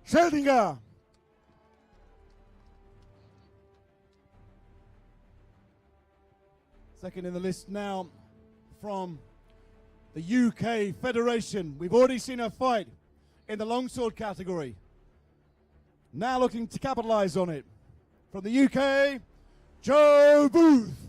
Scheldinger. Second in the list now from the UK Federation. We've already seen her fight in the longsword category. Now looking to capitalize on it. From the UK, Joe Booth.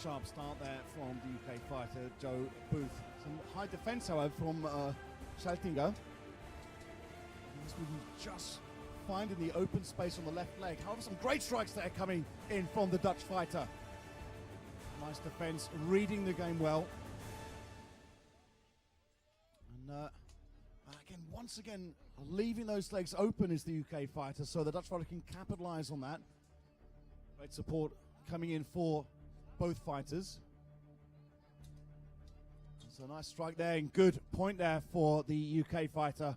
Sharp start there from the UK fighter Joe Booth. Some high defense, however, from Scheldinger. Just finding the open space on the left leg. However, some great strikes there coming in from the Dutch fighter. Nice defense, reading the game well. And again, once again, leaving those legs open is the UK fighter, so the Dutch fighter can capitalize on that. Great support coming in for both fighters. So nice strike there and good point there for the UK fighter,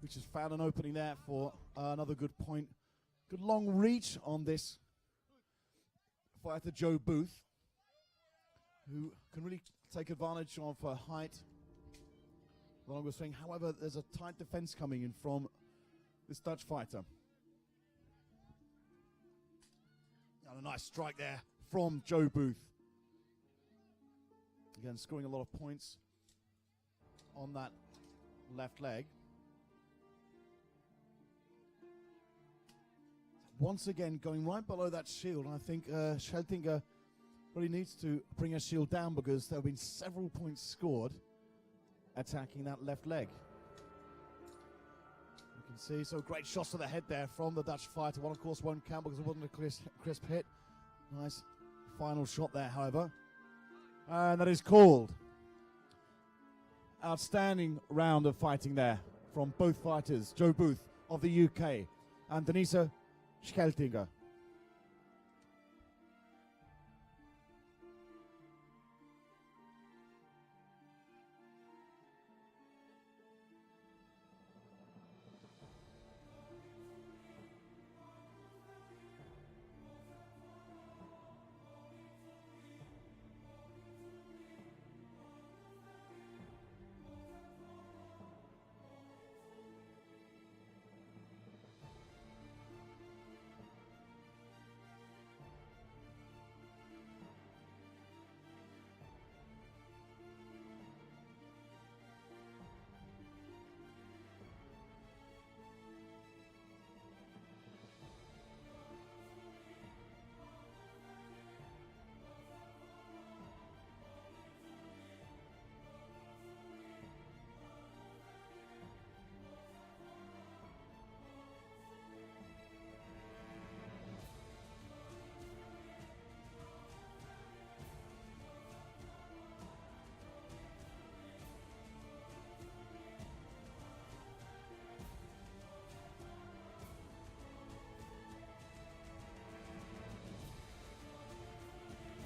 which has found an opening there for another good point. Good long reach on this fighter, Joe Booth, who can really take advantage of her height. The longer swing. However, there's a tight defense coming in from this Dutch fighter. And a nice strike there from Joe Booth. Again, scoring a lot of points on that left leg. Once again, going right below that shield. And I think Scheldinger really needs to bring her shield down because there have been several points scored attacking that left leg. You can see, so great shots to the head there from the Dutch fighter. One, of course, won't count because it wasn't a crisp hit. Nice final shot there, however. And that is called. Outstanding round of fighting there from both fighters. Joe Booth of the UK and Denise Scheldinger.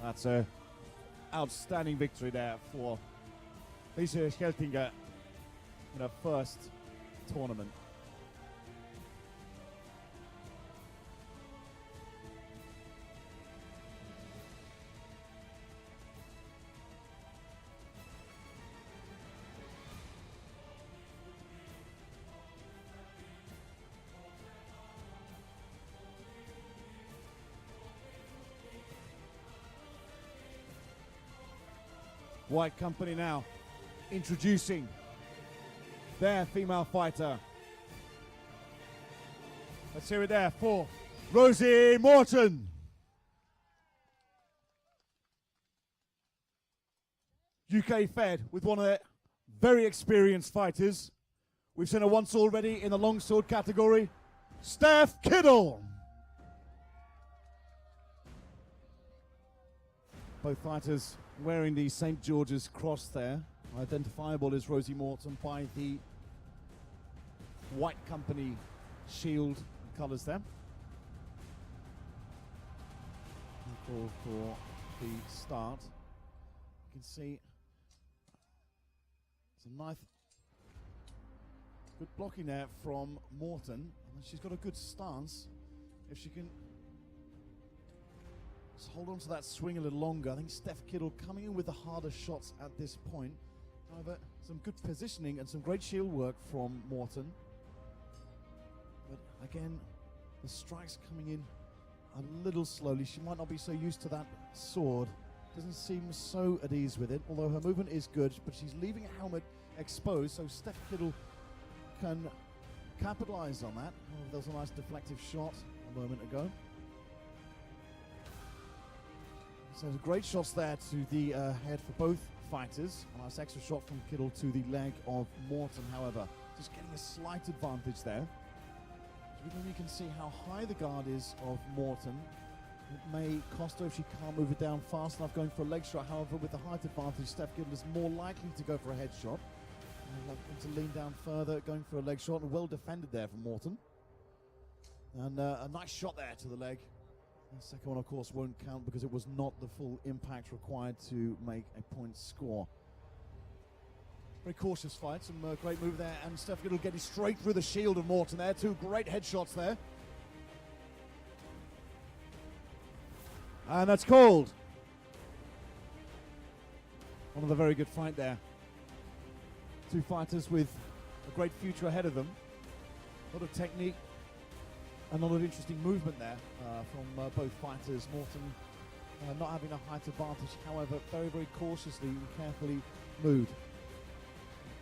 That's an outstanding victory there for Lisa Scheldinger in her first tournament. White Company now introducing their female fighter. Let's hear it there for Rosie Morton. UK Fed with one of their very experienced fighters. We've seen her once already in the longsword category. Steph Kittle. Both fighters wearing the St. George's cross there. Identifiable as Rosie Morton by the White Company shield colours there. Call for the start. You can see it's a nice good blocking there from Morton. And she's got a good stance. If she can just hold on to that swing a little longer. I think Steph Kittle coming in with the harder shots at this point. However, some good positioning and some great shield work from Morton. But again, the strikes coming in a little slowly. She might not be so used to that sword. Doesn't seem so at ease with it, although her movement is good, but she's leaving a helmet exposed, so Steph Kittle can capitalize on that. Oh, there was a nice deflective shot a moment ago. So great shots there to the head for both fighters. A nice extra shot from Kittle to the leg of Morton, however. Just getting a slight advantage there. You can see how high the guard is of Morton. It may cost her if she can't move it down fast enough going for a leg shot. However, with the height advantage, Steph Kittle is more likely to go for a headshot. To lean down further, going for a leg shot, and well defended there from Morton. And a nice shot there to the leg. The second one, of course, won't count because it was not the full impact required to make a point score. Very cautious fight, some great move there, and Steph Kittle getting straight through the shield of Morton there. Two great headshots there. And that's called. Another very good fight there. Two fighters with a great future ahead of them. A lot of technique and a lot of interesting movement there from both fighters. Morton not having a height advantage, however, very, very cautiously and carefully moved.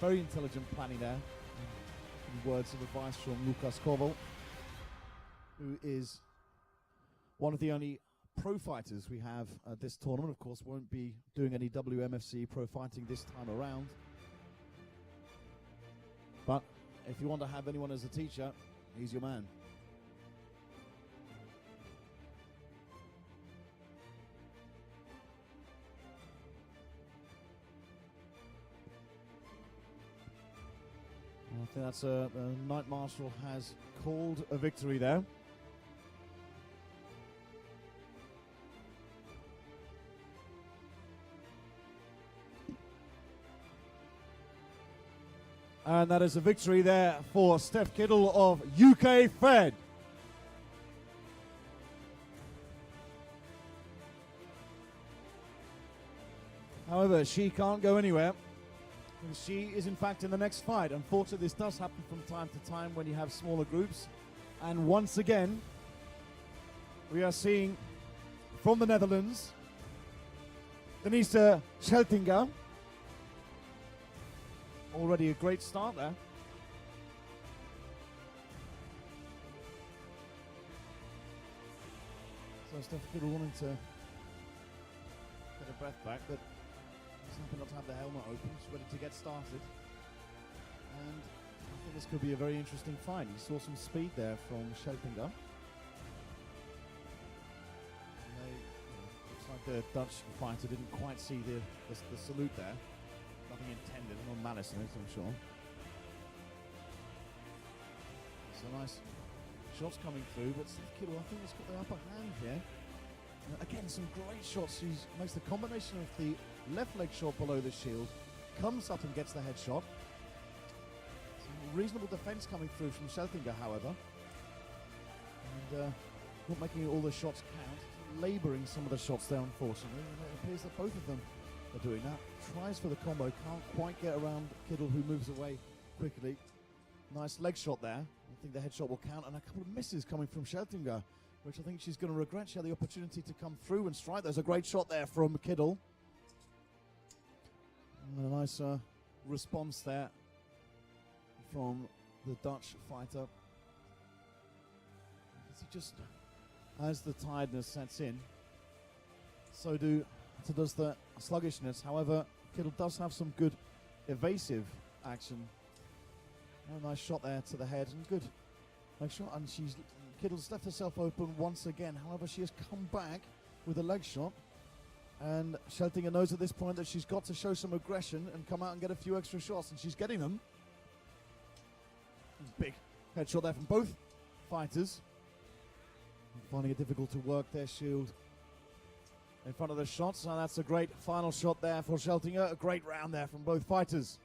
Very intelligent planning there. Words of advice from Lukas Koval, who is one of the only pro fighters we have at this tournament. Of course, won't be doing any WMFC pro fighting this time around. But if you want to have anyone as a teacher, he's your man. I think that's the Night Marshal has called a victory there. And that is a victory there for Steph Kittle of UK Fed. However, she can't go anywhere. She is in fact in the next fight. Unfortunately, this does happen from time to time when you have smaller groups. And once again, we are seeing from the Netherlands, Denise Scheltinga. Already a great start there. So Steph Kittle wanting to get her breath back, but she's happy not to have the helmet open. She's ready to get started. And I think this could be a very interesting fight. You saw some speed there from Scheltinga. Looks like the Dutch fighter didn't quite see the salute there. Nothing intended, no malice in it, I'm sure. So nice shots coming through, but Steph Kittle, I think, has got the upper hand here. Again, some great shots. She makes the combination of the left leg shot below the shield, comes up and gets the headshot. Some reasonable defense coming through from Scheltinga, however. And not making all the shots count, laboring some of the shots there, unfortunately. And it appears that both of them are doing that. Tries for the combo, can't quite get around Kittle, who moves away quickly. Nice leg shot there. I think the headshot will count, and a couple of misses coming from Scheltinga, which I think she's going to regret. She had the opportunity to come through and strike. There's a great shot there from Kittle. And a nice response there from the Dutch fighter. Just as the tiredness sets in, so does the sluggishness. However, Kittle does have some good evasive action. A nice shot there to the head, and good leg shot. And Kittle's left herself open once again. However, she has come back with a leg shot. And Scheltinger knows at this point that she's got to show some aggression and come out and get a few extra shots, and she's getting them. Big headshot there from both fighters. And finding it difficult to work their shield in front of the shots, and that's a great final shot there for Scheltinger. A great round there from both fighters.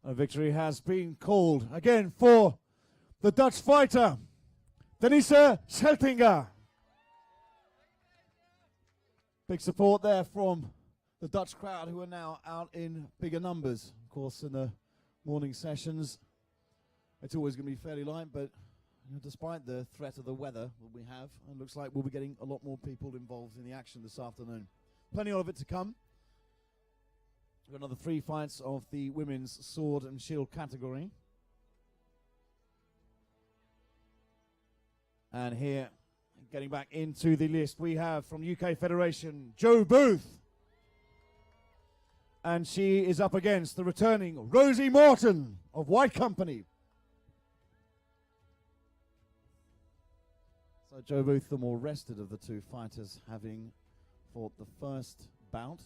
A victory has been called again for the Dutch fighter, Denise Scheltinger. Big support there from the Dutch crowd, who are now out in bigger numbers. Of course, in the morning sessions, it's always going to be fairly light, but despite the threat of the weather that we have, it looks like we'll be getting a lot more people involved in the action this afternoon. Plenty of it to come. We've got another 3 fights of the women's sword and shield category. And here, getting back into the list, we have from UK Federation, Jo Booth. And she is up against the returning Rosie Morton of White Company. So Jo Booth, the more rested of the 2 fighters, having fought the first bout.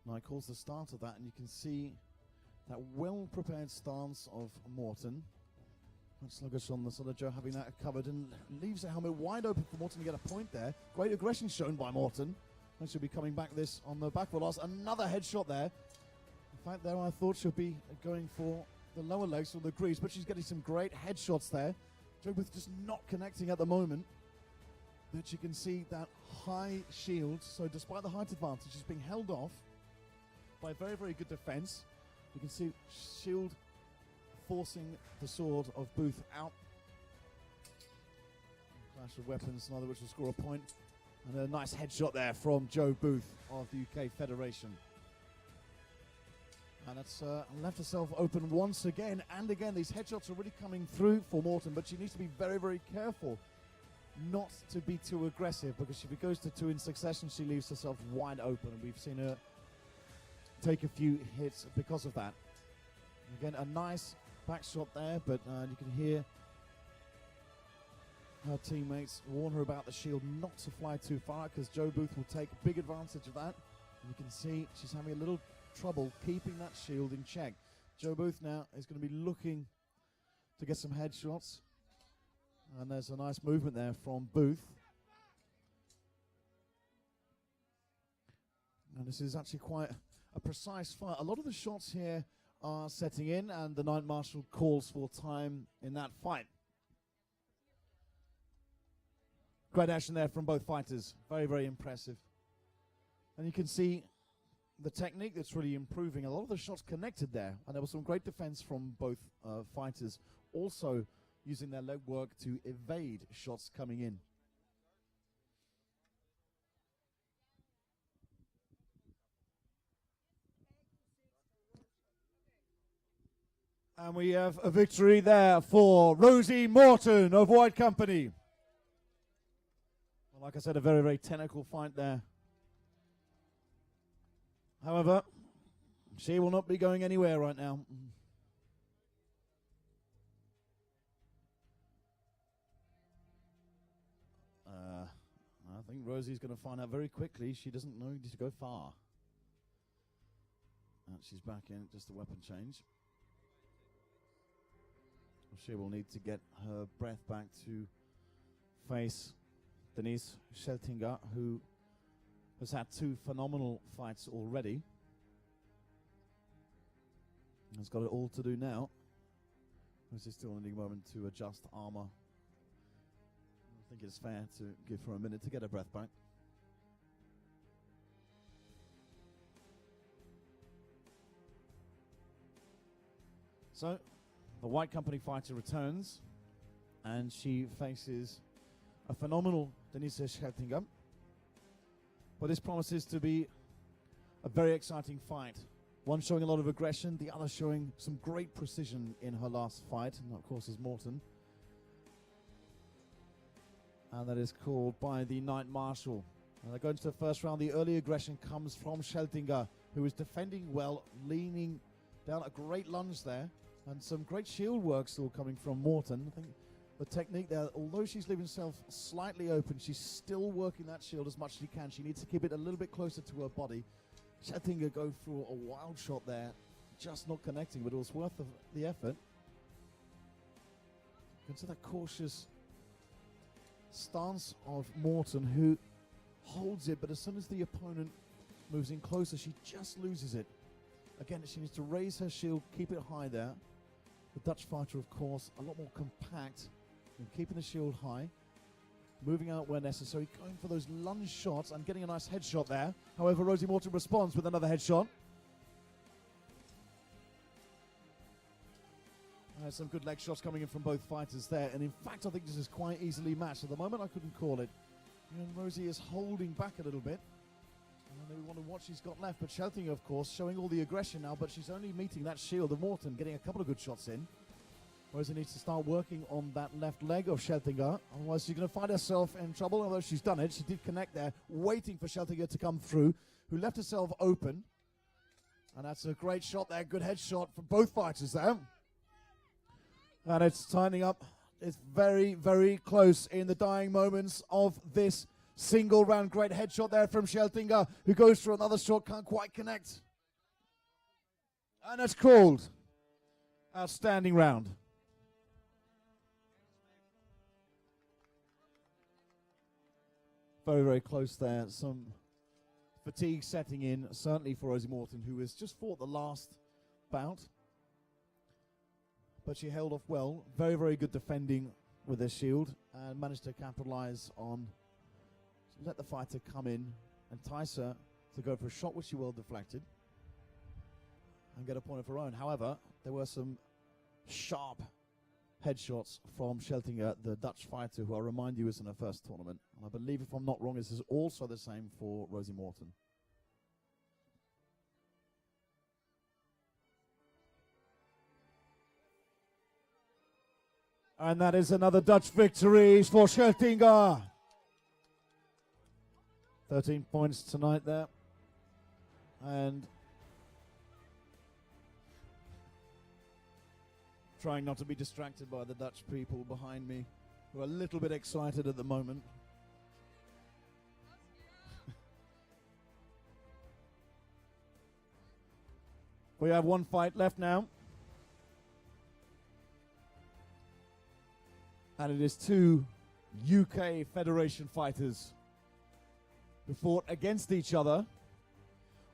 Now, calls the start of that, and you can see that well-prepared stance of Morton. Quite sluggish on the sort of Jo having that covered, and leaves the helmet wide open for Morton to get a point there. Great aggression shown by Morton. And she'll be coming back this on the back for loss. Another headshot there. In fact, there I thought she'll be going for the lower legs or the greaves, but she's getting some great headshots there. Jo Booth just not connecting at the moment. But you can see that high shield. So despite the height advantage, she's being held off by very, very good defense. You can see shield forcing the sword of Booth out. Clash of weapons, neither which will score a point. And a nice headshot there from Jo Booth of the UK Federation. And that's left herself open once again and again. These headshots are really coming through for Morton, but she needs to be very, very careful not to be too aggressive, because if it goes to 2 in succession, she leaves herself wide open, and we've seen her take a few hits because of that. Again, a nice back shot there, but you can hear her teammates warn her about the shield not to fly too far, because Jo Booth will take big advantage of that. And you can see she's having a little trouble keeping that shield in check. Jo Booth now is going to be looking to get some headshots. And there's a nice movement there from Booth. And this is actually quite a precise fight. A lot of the shots here are setting in, and the Night Marshal calls for time in that fight. Great action there from both fighters. Very, very impressive. And you can see the technique that's really improving. A lot of the shots connected there, and there was some great defense from both fighters, also using their leg work to evade shots coming in. And we have a victory there for Rosie Morton of White Company. Well, like I said, a very, very technical fight there. However, she will not be going anywhere right now. think Rosie's going to find out very quickly she doesn't need to go far. And she's back in, just a weapon change. She will need to get her breath back to face Denise Scheltinger, who has had 2 phenomenal fights already. Has got it all to do now. This is still needing a moment to adjust armor. I think it's fair to give her a minute to get her breath back. So, the White Company fighter returns, and she faces a phenomenal Denise Scheltinger. But this promises to be a very exciting fight. One showing a lot of aggression, the other showing some great precision in her last fight, and of course is Morton. And that is called by the Knight Marshal. And they go into the first round. The early aggression comes from Scheltinger, who is defending well, leaning down. A great lunge there, and some great shield work still coming from Morton. I think the technique there, although she's leaving herself slightly open, she's still working that shield as much as she can. She needs to keep it a little bit closer to her body. Scheltinger go through a wild shot there, just not connecting, but it was worth the effort. Into that cautious stance of Morton, who holds it, but as soon as the opponent moves in closer, she just loses it. Again, she needs to raise her shield, keep it high there. The Dutch fighter, of course, a lot more compact, and keeping the shield high, moving out where necessary, going for those lunge shots and getting a nice headshot there. However, Rosie Morton responds with another headshot. Some good leg shots coming in from both fighters there, and in fact I think this is quite easily matched. At the moment I couldn't call it. And Rosie is holding back a little bit. And we wonder what she's got left, but Scheltinger, of course, showing all the aggression now, but she's only meeting that shield of Morton, getting a couple of good shots in. Rosie needs to start working on that left leg of Scheltinger, otherwise she's going to find herself in trouble. Although she's done it, she did connect there, waiting for Scheltinger to come through, who left herself open. And that's a great shot there, good headshot for both fighters there. And it's tightening up. It's very, very close in the dying moments of this single round. Great headshot there from Scheltinger, who goes for another shot, can't quite connect. And it's called. Outstanding round. Very, very close there. Some fatigue setting in, certainly for Rosie Morton, who has just fought the last bout. But she held off well. Very, very good defending with her shield, and managed to capitalize on, let the fighter come in, entice her to go for a shot which she well deflected, and get a point of her own. However, there were some sharp headshots from Scheltinger, the Dutch fighter, who I remind you is in her first tournament. And I believe, if I'm not wrong, this is also the same for Rosie Morton. And that is another Dutch victory for Scheltinger. 13 points tonight there. And trying not to be distracted by the Dutch people behind me, who are a little bit excited at the moment. We have one fight left now. And it is 2 UK Federation fighters who fought against each other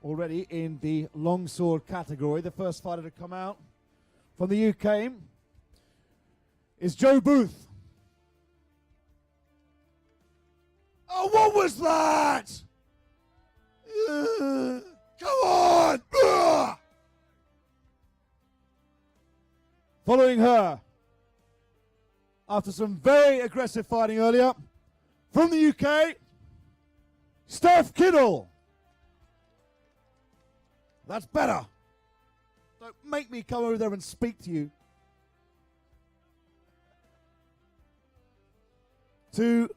already in the longsword category. The first fighter to come out from the UK is Joe Booth. Oh, what was that? Come on! Following her, after some very aggressive fighting earlier, from the UK, Steph Kiddle. That's better. Don't make me come over there and speak to you. 2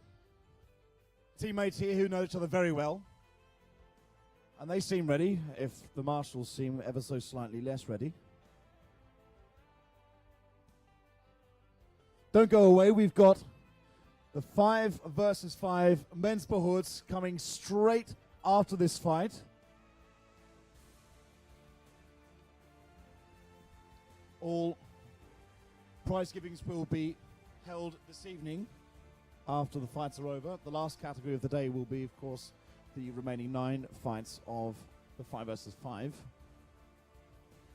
teammates here who know each other very well. And they seem ready, if the marshals seem ever so slightly less ready. Don't go away, we've got The 5 versus 5 men's Bahoods coming straight after this fight. All prize givings will be held this evening after the fights are over. The last category of the day will be, of course, the remaining 9 fights of the 5 versus 5.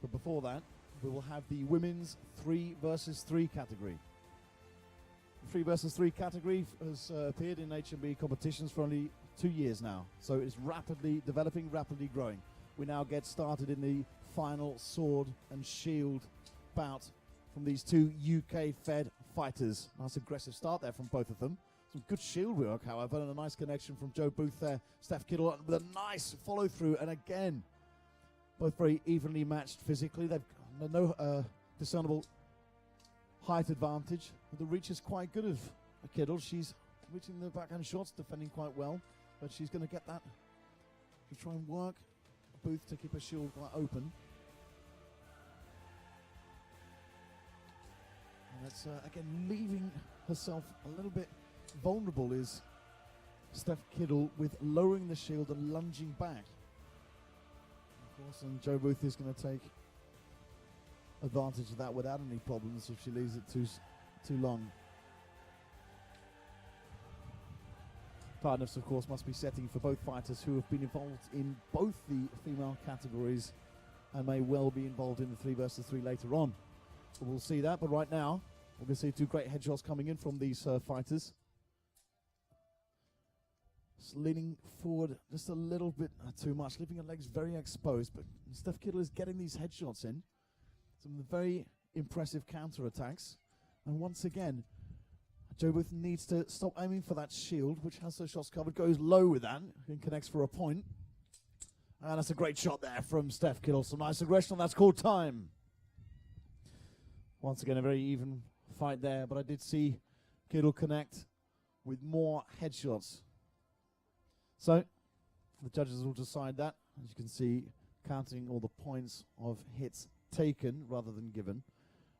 But before that, we will have the women's 3 versus 3 category. The 3 versus 3 category has appeared in HMB competitions for only 2 years now. So it's rapidly developing, rapidly growing. We now get started in the final sword and shield bout from these 2 UK-fed fighters. Nice aggressive start there from both of them. Some good shield work, however, and a nice connection from Joe Booth there. Steph Kittle with a nice follow-through, and again, both very evenly matched physically. They've got no discernible height advantage. The reach is quite good of Kittle. She's reaching the backhand shots, defending quite well, but she's going to get that to try and work Booth to keep her shield quite open. And that's, again, leaving herself a little bit vulnerable is Steph Kittle with lowering the shield and lunging back. Of course, and Joe Booth is going to take advantage of that without any problems if she leaves it too long. Partners, of course, must be setting for both fighters who have been involved in both the female categories and may well be involved in the 3 versus 3 later on. So we'll see that, but right now, we're going to see 2 great headshots coming in from these fighters. Just leaning forward just a little bit too much, leaving her legs very exposed, but Steph Kittle is getting these headshots in. Some very impressive counter-attacks. And once again, Joe Booth needs to stop aiming for that shield, which has those shots covered, goes low with that, and connects for a point. And that's a great shot there from Steph Kittle. Some nice aggression, that's called time. Once again, a very even fight there, but I did see Kittle connect with more headshots. So, the judges will decide that. As you can see, counting all the points of hits taken rather than given.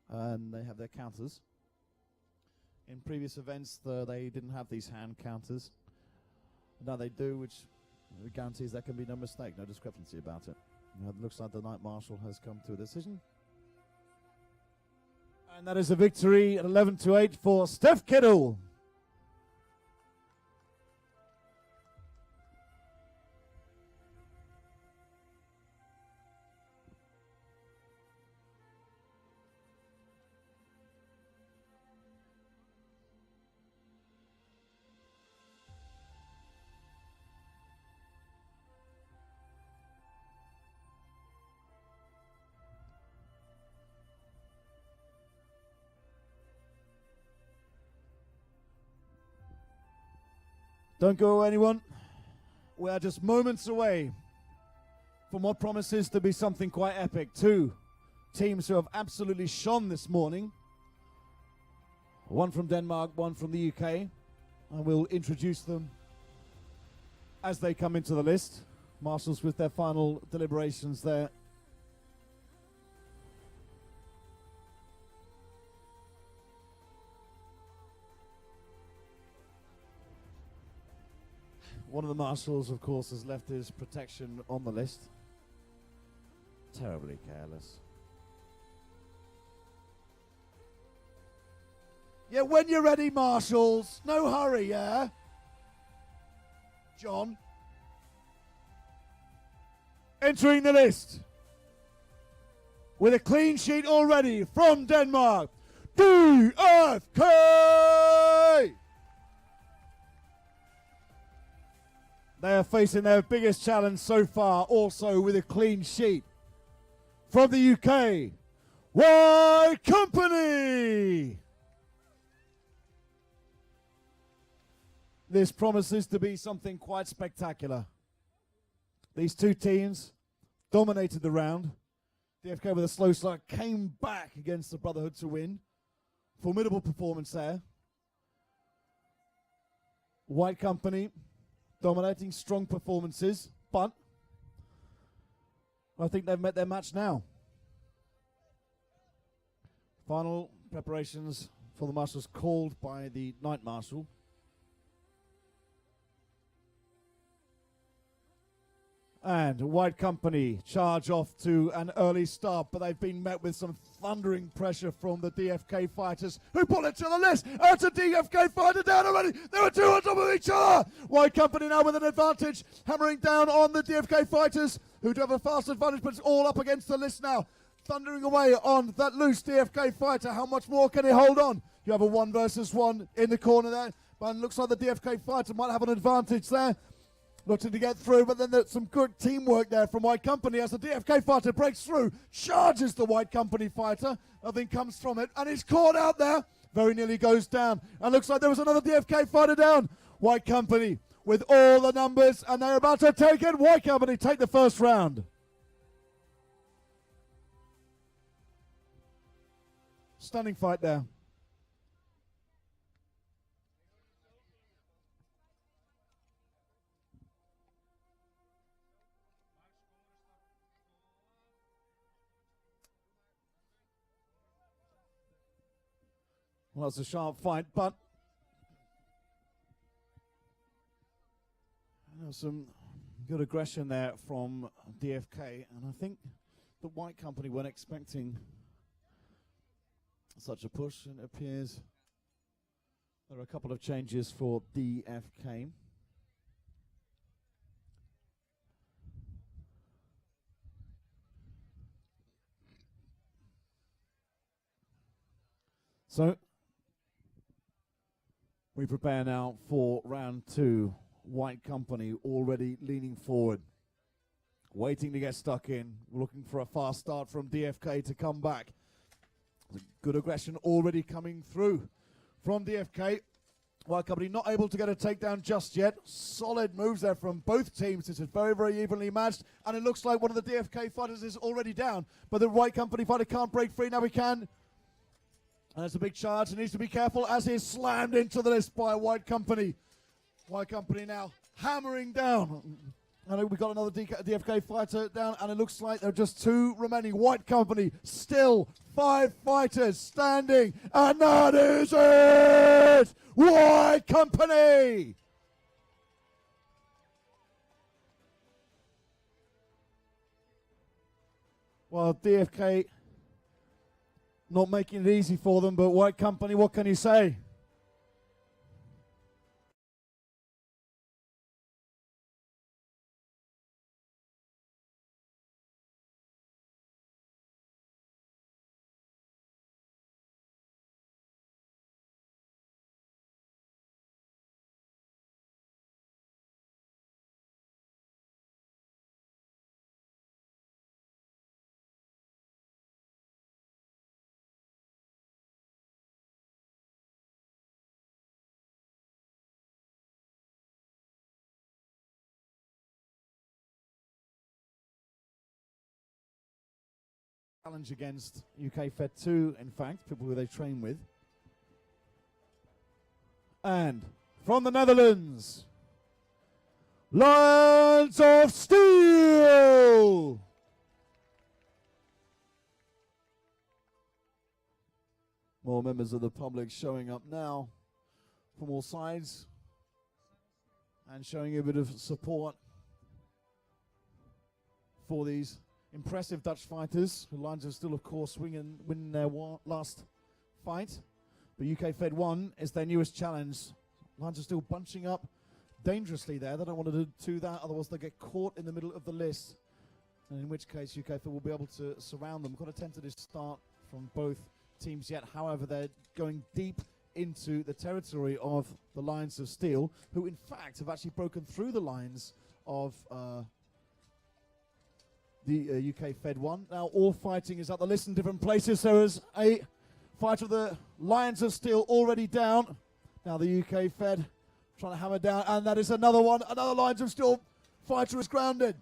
And they have their counters. In previous events, they didn't have these hand counters. Now they do, which guarantees there can be no mistake, no discrepancy about it. It looks like the Night Marshal has come to a decision. And that is a victory at 11-8 for Steph Kittle. Don't go away, anyone. We are just moments away from what promises to be something quite epic. 2 teams who have absolutely shone this morning. One from Denmark, one from the UK. And we'll introduce them as they come into the list. Marshals with their final deliberations there. One of the marshals, of course, has left his protection on the list. Terribly careless. Yeah, when you're ready, marshals. No hurry, yeah? John. Entering the list with a clean sheet already from Denmark, DFK! They are facing their biggest challenge so far, also with a clean sheet. From the UK, Y Company! This promises to be something quite spectacular. These 2 teams dominated the round. DFK with a slow start came back against the Brotherhood to win. Formidable performance there. White Company dominating, strong performances, but I think they've met their match now. Final preparations for the marshals called by the Night Marshal. And White Company charge off to an early start, but they've been met with some thundering pressure from the DFK fighters, who pull it to the list. It's a DFK fighter down already. They were two on top of each other. White Company now with an advantage, hammering down on the DFK fighters, who do have a fast advantage, but it's all up against the list now. Thundering away on that loose DFK fighter. How much more can he hold on? You have a 1 versus 1 in the corner there, but it looks like the DFK fighter might have an advantage there. Looking to get through, but then there's some good teamwork there from White Company as the DFK fighter breaks through, charges the White Company fighter. Nothing comes from it, and he's caught out there. Very nearly goes down, and looks like there was another DFK fighter down. White Company with all the numbers, and they're about to take it. White Company take the first round. Stunning fight there. Well, it's a sharp fight, but some good aggression there from DFK, and I think the White Company weren't expecting such a push, and it appears there are a couple of changes for DFK. So we prepare now for round 2. White Company already leaning forward, waiting to get stuck in, looking for a fast start from DFK to come back. Good aggression already coming through from DFK. White Company not able to get a takedown just yet. Solid moves there from both teams. This is very, very evenly matched, and it looks like one of the DFK fighters is already down, but the White Company fighter can't break free. Now he can. And it's a big charge. He needs to be careful as he's slammed into the list by White Company. White Company now hammering down. And we've got another DFK fighter down, and it looks like there are just 2 remaining. White Company still 5 fighters standing, and that is it! White Company! Well, DFK not making it easy for them, but White Company, what can you say? Challenge against UK Fed 2, in fact, people who they train with. And from the Netherlands, Lions of Steel! More members of the public showing up now from all sides and showing a bit of support for these impressive Dutch fighters. The Lions are still, of course, winning their last fight. But UK Fed 1 is their newest challenge. Lions are still bunching up dangerously there. They don't want to do that, otherwise they'll get caught in the middle of the list. And in which case UK Fed will be able to surround them. Got a tentative start from both teams yet. However, they're going deep into the territory of the Lions of Steel, who in fact have actually broken through the lines of the UK Fed 1. Now all fighting is up the list in different places. There is a fight of the Lions of Steel already down. Now the UK Fed trying to hammer down, and that is another one. Another Lions of Steel fighter is grounded.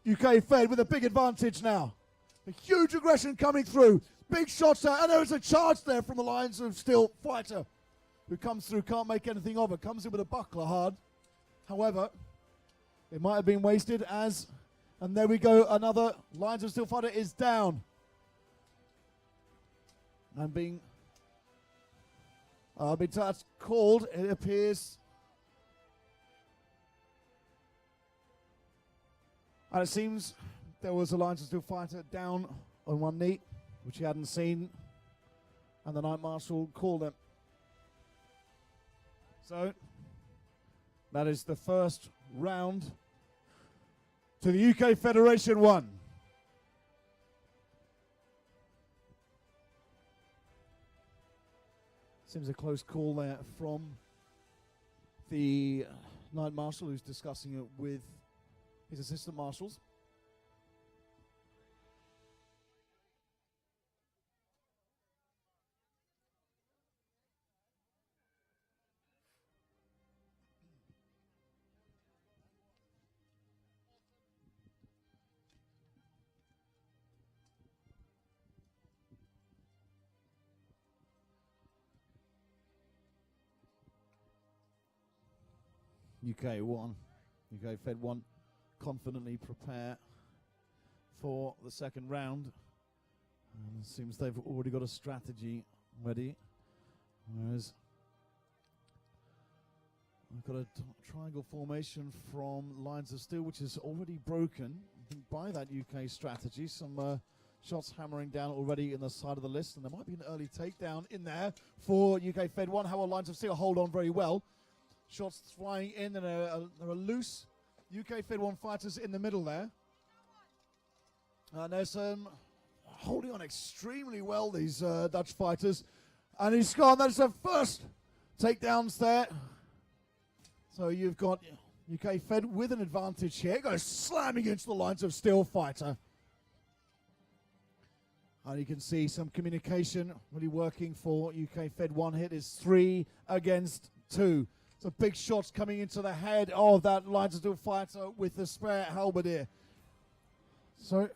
UK Fed with a big advantage now. A huge aggression coming through. Big shots there, and there is a charge there from the Lions of Steel fighter who comes through, can't make anything of it. Comes in with a buckler hard. However, it might have been wasted as... And there we go, another Lions of Steel fighter is down. And being touched, called, it appears. And it seems there was a Lions of Steel fighter down on one knee, which he hadn't seen, and the Night Marshal called him. So that is the first round to the UK Federation 1. Seems a close call there from the Night Marshal, who's discussing it with his assistant marshals. UK Fed 1 confidently prepare for the second round. And it seems they've already got a strategy ready. Whereas I've got a triangle formation from Lions of Steel, which is already broken, I think, by that UK strategy. Some shots hammering down already in the side of the list, and there might be an early takedown in there for UK Fed 1. How will Lions of Steel hold on very well? Shots flying in, and there are loose UK Fed 1 fighters in the middle there. And there's holding on extremely well, these Dutch fighters. And he's gone. That's the first takedowns there. So you've got UK Fed with an advantage here. Goes slamming into the Lions of Steel fighter. And you can see some communication really working for UK Fed 1 hit. Is 3 against 2. So big shots coming into the head of that Lions of Steel fighter with the spare halberdier. So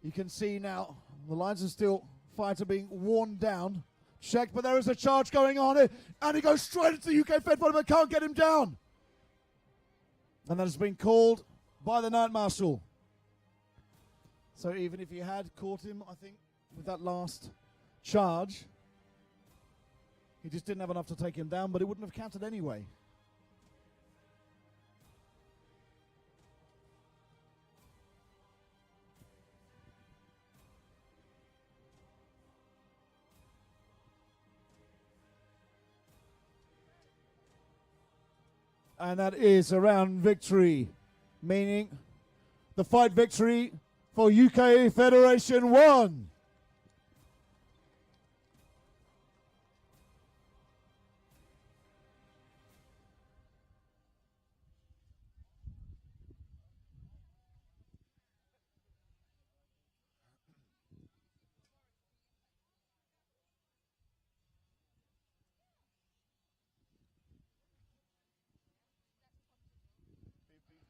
you can see now the Lions of Steel fighter being worn down. Checked, but there is a charge going on here. And he goes straight into the UK Fed fighter, but can't get him down. And that has been called by the Night Marshal. So even if he had caught him, I think, with that last charge, he just didn't have enough to take him down, but it wouldn't have counted anyway. And that is a round victory, meaning the fight victory for UK Federation 1.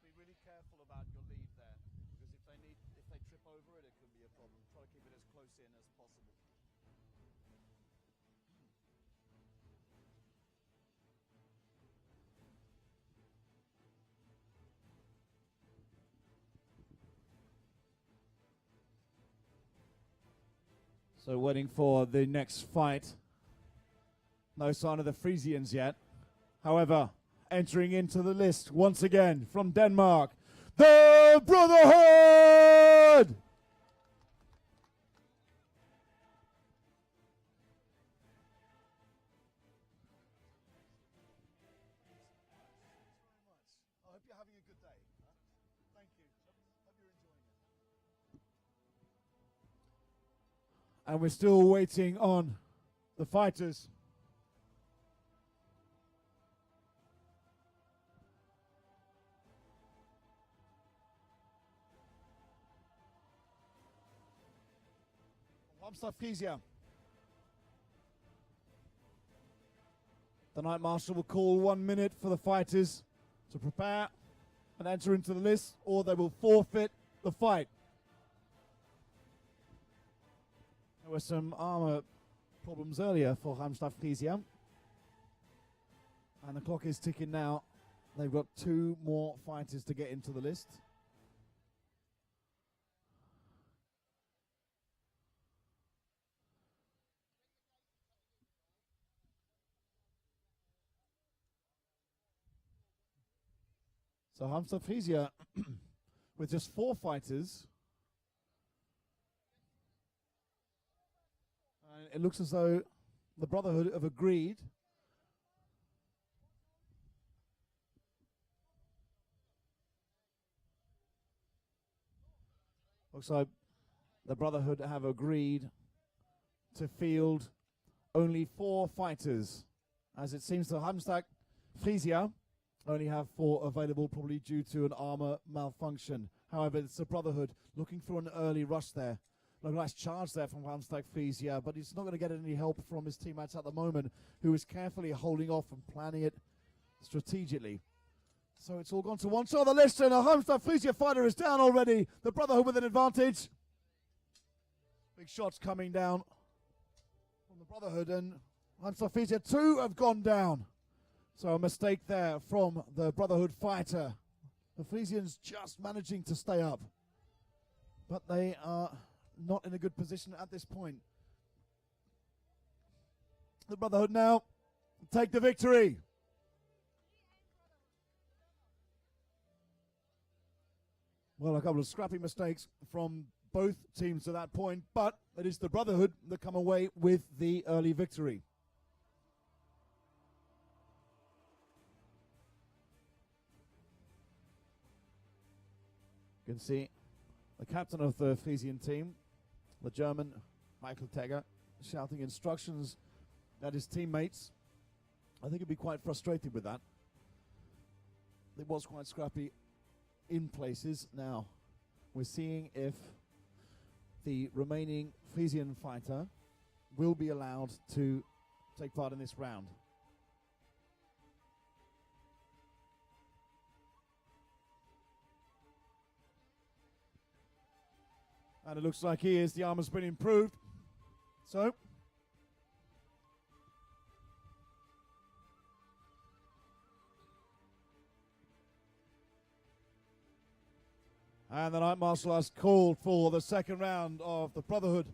Be really careful about your lead there, because if they trip over it, it could be a problem. Try to keep it as close in as possible. So waiting for the next fight. No sign of the Frisians yet. However, entering into the list once again from Denmark, the Brotherhood! I hope you're having a good day. Thank you. Hope you're enjoying it. And we're still waiting on the fighters. Hamstafkisia. The Night Marshal will call 1 minute for the fighters to prepare and enter into the list, or they will forfeit the fight. There were some armor problems earlier for Hamstafkisia. And the clock is ticking now. They've got 2 more fighters to get into the list. So Hamstafkisia with just 4 fighters. It looks as though the Brotherhood have agreed. Looks like the Brotherhood have agreed to field only 4 fighters, as it seems the Hamstag Frisia only have 4 available, probably due to an armor malfunction. However, it's the Brotherhood looking for an early rush there. A nice charge there from Hamstag Frisia, but he's not going to get any help from his teammates at the moment, who is carefully holding off and planning it strategically. So it's all gone to one side of the list, and a Hamstag Frisia fighter is down already. The Brotherhood with an advantage. Big shots coming down from the Brotherhood, and Hamstag Frisia 2 have gone down. So a mistake there from the Brotherhood fighter. The Frisians just managing to stay up, but they are not in a good position at this point. The Brotherhood now take the victory. Well, a couple of scrappy mistakes from both teams to that point, but it is the Brotherhood that come away with the early victory. You can see the captain of the Frisian team, the German Michael Tegger, shouting instructions at his teammates. I think he'd be quite frustrated with that. It was quite scrappy in places. Now, we're seeing if the remaining Frisian fighter will be allowed to take part in this round. And it looks like he is. The armor's been improved. So, and the Night Marshal has called for the second round of the Brotherhood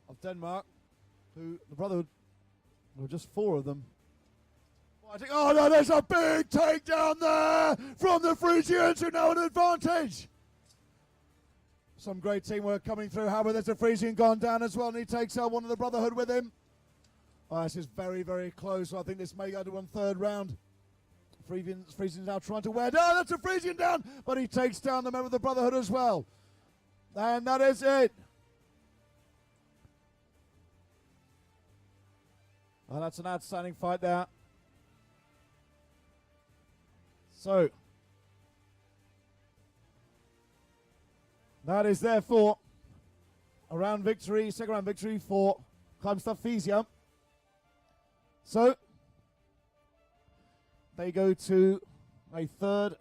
of Denmark, who, the Brotherhood, there were just 4 of them. Oh no, there's a big takedown there from the Frisians, who now an advantage. Some great teamwork coming through. However, there's a Frisian gone down as well, and he takes out one of the Brotherhood with him. Oh, this is very, very close. I think this may go to 1/3 round. Frisian's now trying to wear down. That's a Frisian down, but he takes down the member of the Brotherhood as well. And that is it. And that's an outstanding fight there. So, that is therefore a round victory, second round victory for Hamstag Frisia. So, they go to a third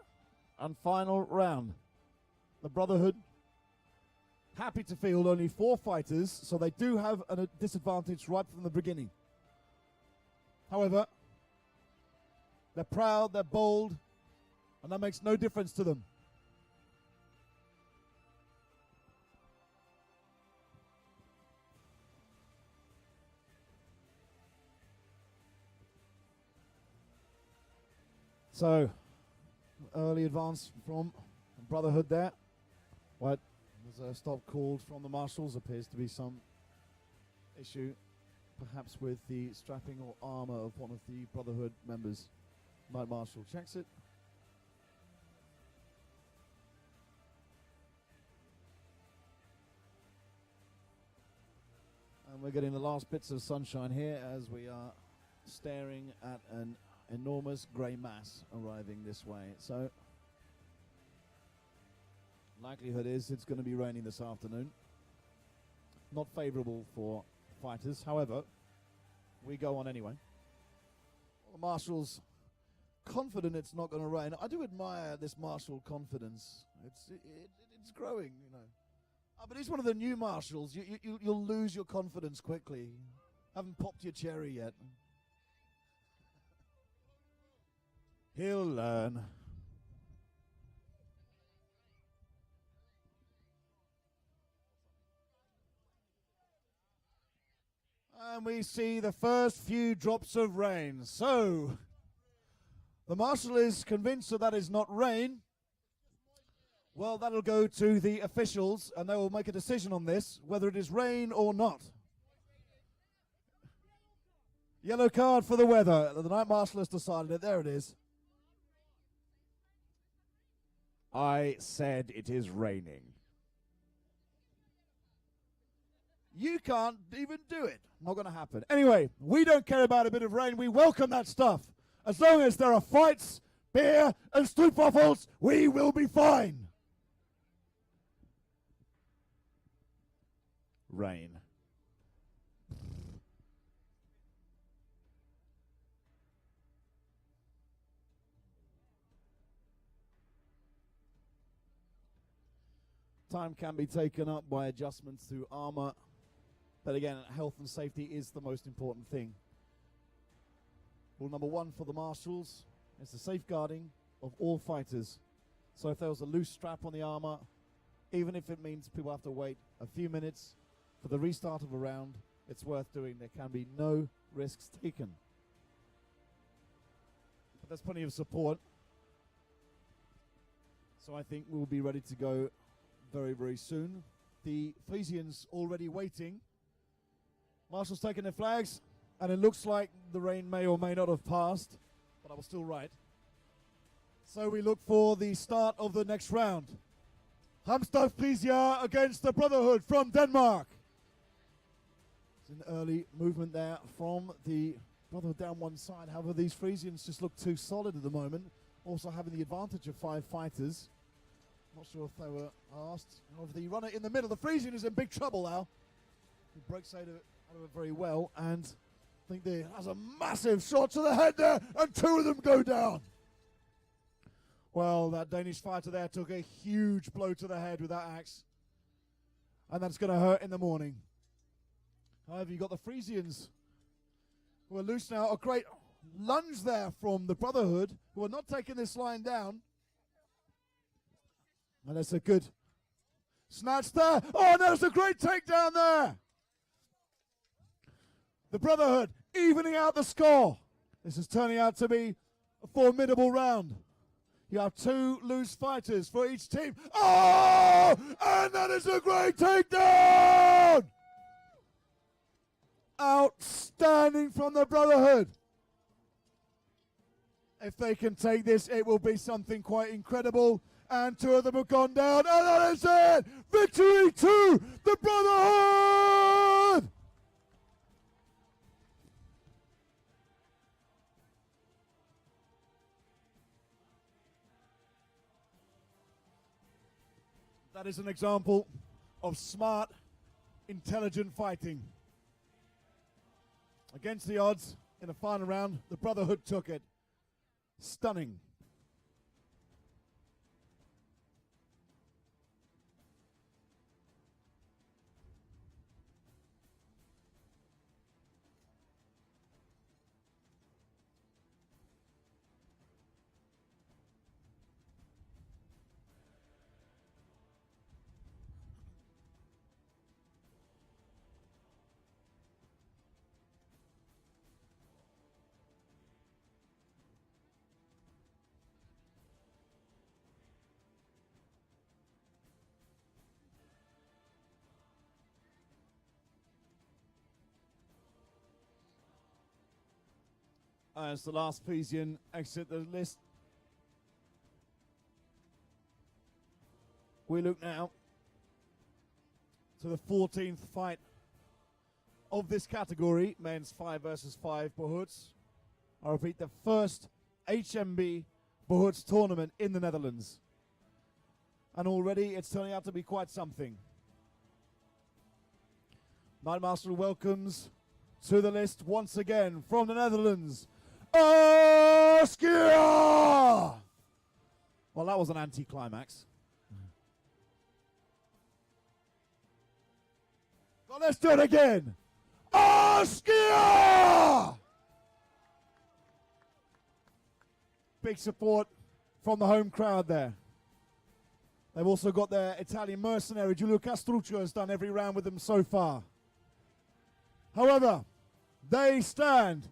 and final round. The Brotherhood happy to field only 4 fighters, so they do have a disadvantage right from the beginning. However, they're proud, they're bold, and that makes no difference to them. So, early advance from Brotherhood there. What? There's a stop called from the Marshals. Appears to be some issue, perhaps with the strapping or armor of one of the Brotherhood members. Night Marshal checks it. And we're getting the last bits of sunshine here as we are staring at an enormous grey mass arriving this way. So, likelihood is it's going to be raining this afternoon. Not favourable for fighters. However, we go on anyway. Well, the Marshal's confident it's not going to rain. I do admire this Marshal confidence. It's growing, you know. But he's one of the new Marshals. You'll lose your confidence quickly. Haven't popped your cherry yet. He'll learn. And we see the first few drops of rain. So, the Marshal is convinced that is not rain. Well, that'll go to the officials, and they will make a decision on this, whether it is rain or not. Yellow card for the weather. The night marshal has decided it. There it is. I said it is raining. You can't even do it. Not going to happen. Anyway, we don't care about a bit of rain. We welcome that stuff. As long as there are fights, beer, and stroopwafels, we will be fine. Rain. Time can be taken up by adjustments to armor, but again, health and safety is the most important thing. Rule number 1 for the marshals is the safeguarding of all fighters. So if there was a loose strap on the armor, even if it means people have to wait a few minutes for the restart of a round, it's worth doing. There can be no risks taken. But there's plenty of support. So I think we'll be ready to go very, very soon. The Frisians already waiting. Marshals taking their flags, and it looks like the rain may or may not have passed, but I was still right. So we look for the start of the next round. Hamstad Frisia against the Brotherhood from Denmark. It's an early movement there from the Brotherhood down one side. However, these Frisians just look too solid at the moment, also having the advantage of 5 fighters. Not sure if they were asked. However, the runner in the middle, the Frisian, is in big trouble now. He breaks out of it very well, and I think there has a massive shot to the head there, and 2 of them go down. Well, that Danish fighter there took a huge blow to the head with that axe, and that's going to hurt in the morning. However, you got the Frisians who are loose now. A great lunge there from the Brotherhood, who are not taking this line down. And that's a good snatch there. Oh, there's a great takedown there. The Brotherhood evening out the score. This is turning out to be a formidable round. You have 2 loose fighters for each team. Oh, and that is a great takedown. Outstanding from the Brotherhood. If they can take this, it will be something quite incredible. And 2 of them have gone down, and that is it! Victory to the Brotherhood! That is an example of smart, intelligent fighting. Against the odds, in the final round, the Brotherhood took it. Stunning. As the last Frisian exit the list, we look now to the 14th fight of this category, men's 5 versus 5 Behoots. I repeat, the first HMB Behoots tournament in the Netherlands. And already it's turning out to be quite something. Night Marshal welcomes to the list once again from the Netherlands, Askia! Well, that was an anticlimax. Well, let's do it again. Askia! Big support from the home crowd there. They've also got their Italian mercenary, Giulio Castruccio, has done every round with them so far. However, they stand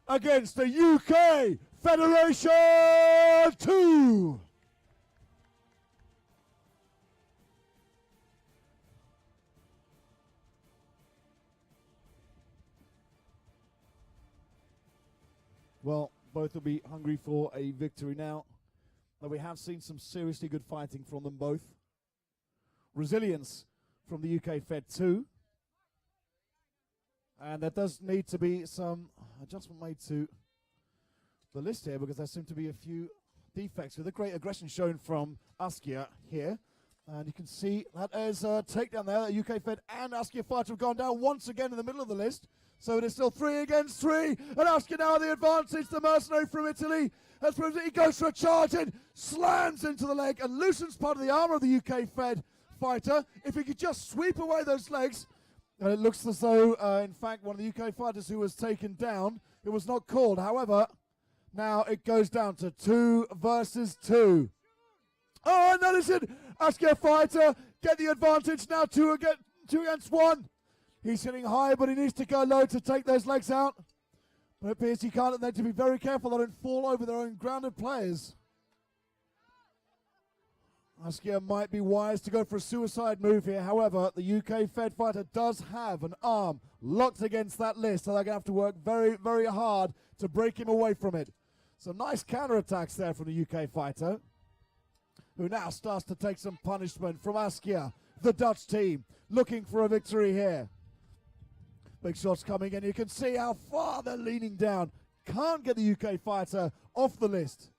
against the UK Federation 2. Well, both will be hungry for a victory now. But we have seen some seriously good fighting from them both. Resilience from the UK Fed too. And there does need to be some adjustment made to the list here, because there seem to be a few defects with a great aggression shown from Askia here. And you can see that is a takedown there. The UK Fed and Askia fighter have gone down once again in the middle of the list. So it is still 3 against 3. And Askia now the advantage. The mercenary from Italy has proved that he goes for a charge in, slams into the leg and loosens part of the armor of the UK Fed fighter. If he could just sweep away those legs. And it looks as though, in fact, one of the UK fighters who was taken down, it was not called. However, now it goes down to 2 versus 2. Oh, and notice it. Askia fighter get the advantage now. 2 against 1. He's hitting high, but he needs to go low to take those legs out. But it appears he can't. They need to be very careful they don't fall over their own grounded players. Askia might be wise to go for a suicide move here. However, the UK Fed fighter does have an arm locked against that list, so they're going to have to work very, very hard to break him away from it. Some nice counterattacks there from the UK fighter, who now starts to take some punishment from Askia, the Dutch team, looking for a victory here. Big shots coming in. You can see how far they're leaning down. Can't get the UK fighter off the list.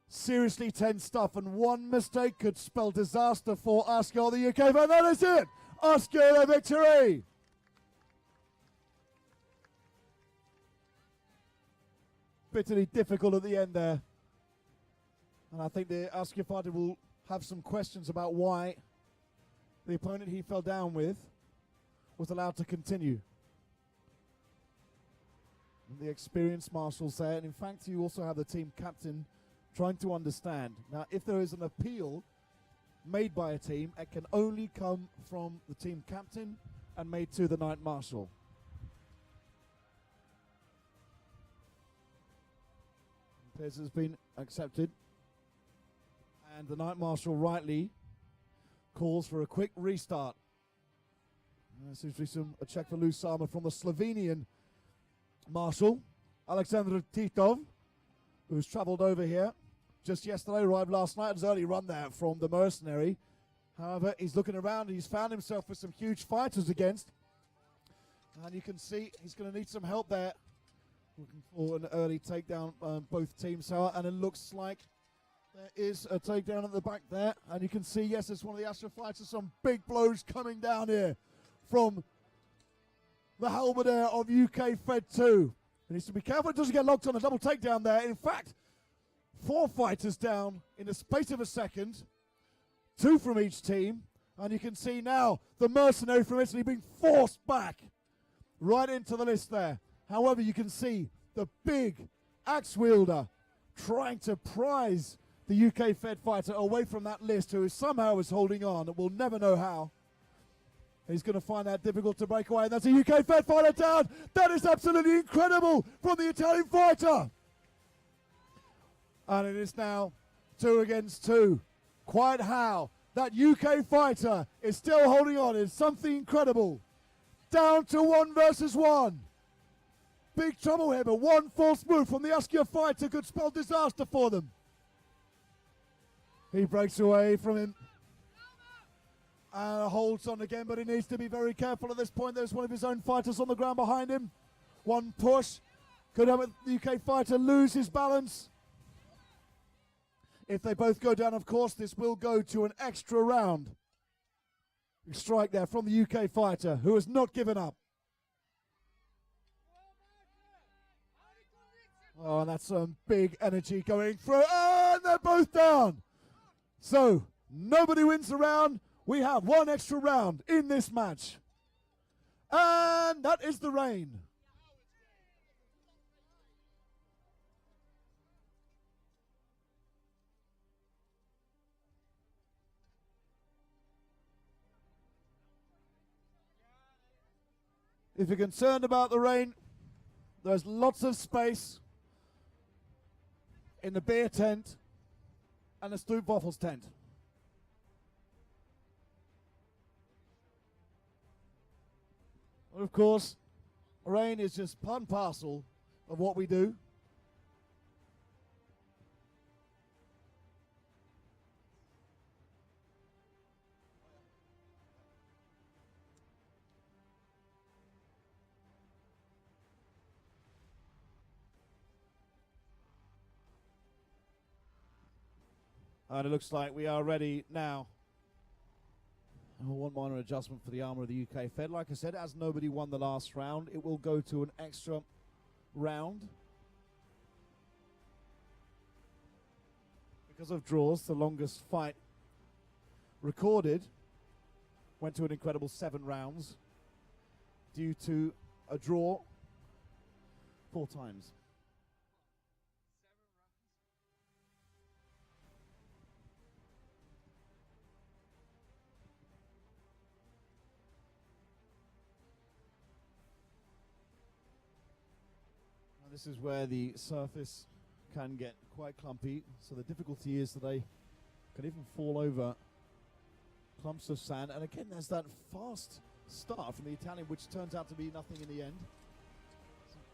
Seriously tense stuff, and one mistake could spell disaster for Askia or the UK fighter. That is it! Askia the victory! Bitterly difficult at the end there. And I think the Askia fighter will have some questions about why the opponent he fell down with was allowed to continue. And the experienced marshals there, and in fact you also have the team captain trying to understand. Now, if there is an appeal made by a team, it can only come from the team captain and made to the Night Marshal. Appears has been accepted. And the Night Marshal rightly calls for a quick restart. There seems to be a check for loose armor from the Slovenian Marshal, Alexander Titov, who's travelled over here just yesterday, arrived last night. It was an early run there from the mercenary. However, he's looking around and he's found himself with some huge fighters against. And you can see he's going to need some help there. Looking for an early takedown, both teams. And it looks like there is a takedown at the back there. And you can see, yes, it's one of the Astra fighters. Some big blows coming down here from the halberdier of UK Fed 2. He needs to be careful it doesn't get locked on a double takedown there. In fact, 4 fighters down in the space of a second, 2 from each team, and you can see now the mercenary from Italy being forced back right into the list there. However, you can see the big axe wielder trying to prize the UK Fed fighter away from that list, who somehow is holding on, and we'll never know how. He's going to find that difficult to break away, and that's a UK Fed fighter down. That is absolutely incredible from the Italian fighter. And it is now 2 against 2. Quite how that UK fighter is still holding on is something incredible. Down to 1 versus 1. Big trouble here, but one false move from the Askia fighter could spell disaster for them. He breaks away from him. And holds on again, but he needs to be very careful at this point. There's one of his own fighters on the ground behind him. One push could have the UK fighter lose his balance. If they both go down, of course, this will go to an extra round. Big strike there from the UK fighter, who has not given up. Oh, and that's some big energy going through. Oh, and they're both down. So, nobody wins the round. We have 1 extra round in this match. And that is the reign. If you're concerned about the rain, there's lots of space in the beer tent and the Stroopwafels tent. Of course, rain is just part and parcel of what we do. And it looks like we are ready now. One minor adjustment for the armour of the UK Fed. Like I said, as nobody won the last round, it will go to an extra round. Because of draws, the longest fight recorded went to an incredible 7 rounds due to a draw 4 times. This is where the surface can get quite clumpy, so the difficulty is that they can even fall over clumps of sand. And again, there's that fast start from the Italian, which turns out to be nothing in the end.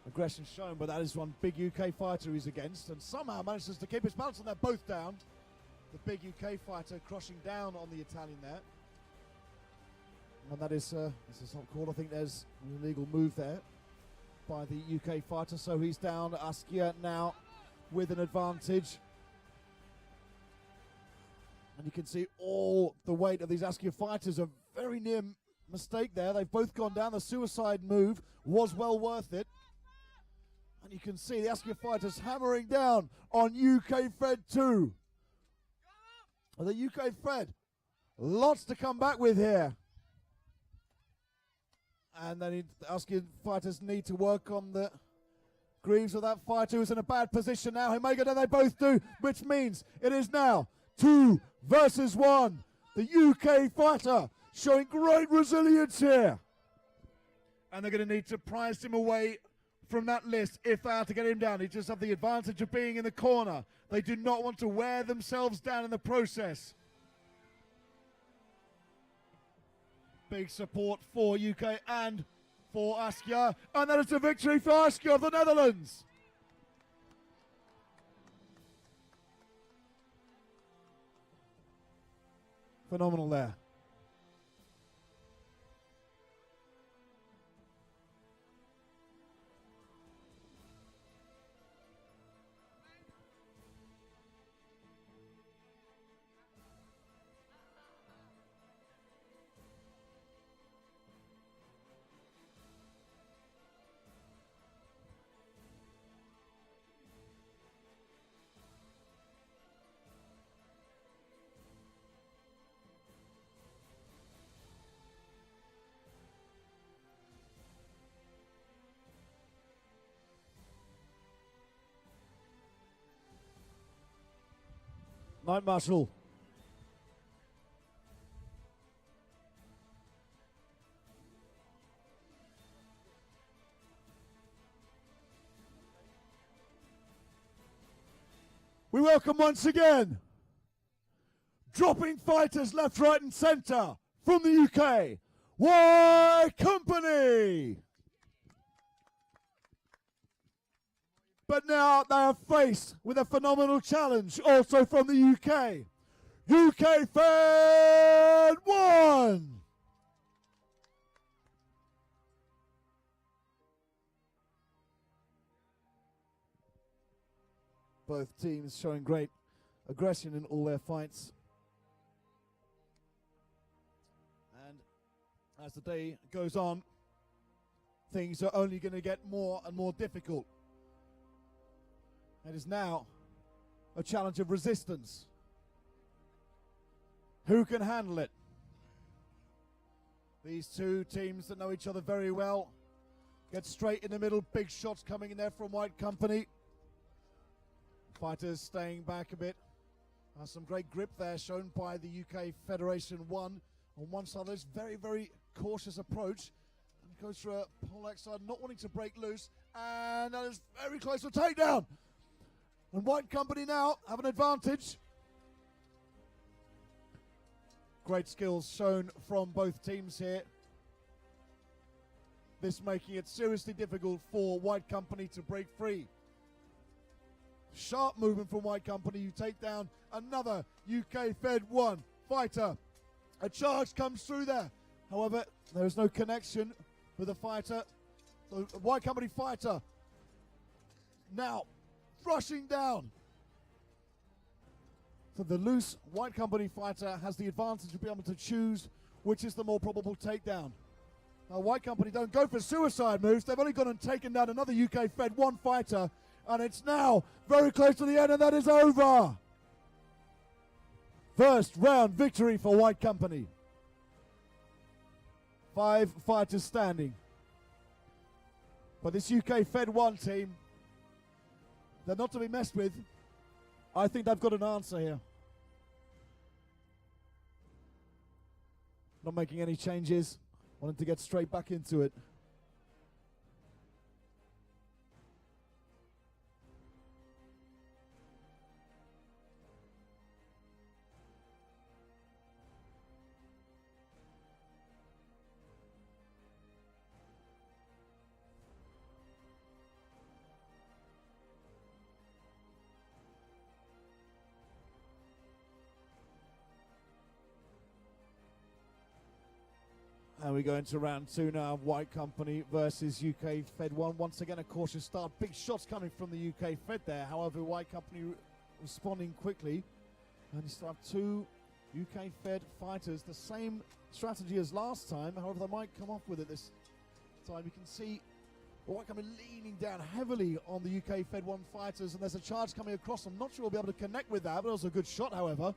Aggression shown, but that is one big UK fighter he's against, and somehow manages to keep his balance, and they're both down. The big UK fighter crushing down on the Italian there. And that is, this is not called. I think there's an illegal move there by the UK fighter, so he's down. Askia now with an advantage, and you can see all the weight of these Askia fighters. A very near mistake there. They've both gone down. The suicide move was well worth it, and you can see the Askia fighters hammering down on UK Fred 2. The UK Fred, lots to come back with here. And then the Askia fighters need to work on the greaves of that fighter who's in a bad position now. He may go down, they both do, which means it is now 2 versus 1. The UK fighter showing great resilience here. And they're going to need to prize him away from that list if they are to get him down. He just have the advantage of being in the corner. They do not want to wear themselves down in the process. Big support for UK and for Askia, and that is a victory for Askia of the Netherlands. Phenomenal there. Night Marshal. We welcome once again, dropping fighters left, right and centre from the UK, White Company. But now they are faced with a phenomenal challenge, also from the UK. UK Fed 1! Both teams showing great aggression in all their fights. And as the day goes on, things are only going to get more and more difficult. It is now a challenge of resistance. Who can handle it? These two teams that know each other very well get straight in the middle. Big shots coming in there from White Company. Fighters staying back a bit. Some great grip there shown by the UK Federation 1. On one side, there's very, very cautious approach. And goes for a pull side, not wanting to break loose. And that is very close to a takedown. And White Company now have an advantage. Great skills shown from both teams here. this making it seriously difficult for White Company to break free. Sharp movement from White Company. You take down another UK Fed 1 fighter. A charge comes through there. However, there is no connection with the fighter. The White Company fighter now rushing down. So the loose White Company fighter has the advantage of being able to choose which is the more probable takedown. Now, White Company don't go for suicide moves. They've only gone and taken down another UK Fed 1 fighter, and it's now very close to the end, and that is over. First round victory for White Company. 5 fighters standing. But this UK Fed 1 team, they're not to be messed with. I think they've got an answer here. Not making any changes. Wanting to get straight back into it. And we go into round 2 now. White Company versus UK Fed 1. Once again, a cautious start. Big shots coming from the UK Fed there. However, White Company responding quickly. And you still have 2 UK Fed fighters. The same strategy as last time. However, they might come off with it this time. You can see White Company leaning down heavily on the UK Fed 1 fighters. And there's a charge coming across. I'm not sure we'll be able to connect with that, but it was a good shot, however.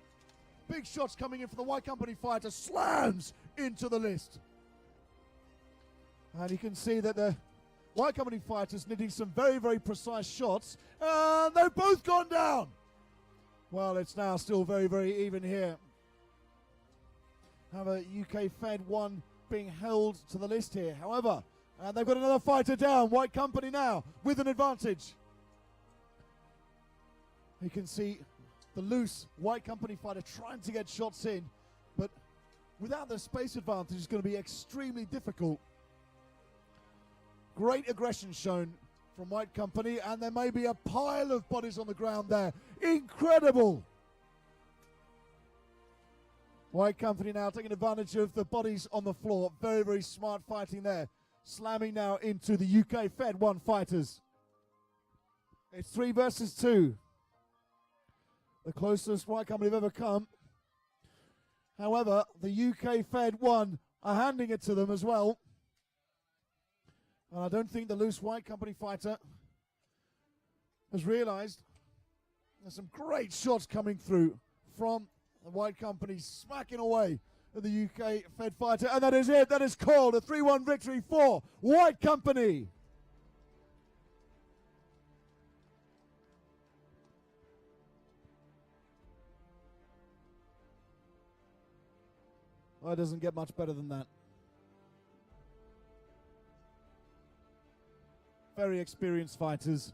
Big shots coming in for the White Company fighter. Slams into the list. And you can see that the White Company fighters needing some very, very precise shots. And they've both gone down. Well, it's now still very, very even here. Have a UK Fed 1 being held to the list here. However, and they've got another fighter down. White Company now with an advantage. You can see the loose White Company fighter trying to get shots in. But without the space advantage, it's going to be extremely difficult. Great aggression shown from White Company, and there may be a pile of bodies on the ground there. Incredible! White Company now taking advantage of the bodies on the floor. Very, very smart fighting there. Slamming now into the UK Fed 1 fighters. It's 3 versus 2. The closest White Company have ever come. However, the UK Fed 1 are handing it to them as well. And I don't think the loose White Company fighter has realized there's some great shots coming through from the White Company, smacking away at the UK Fed fighter. And that is it. That is called a 3-1 victory for White Company. Well, it doesn't get much better than that. Very experienced fighters.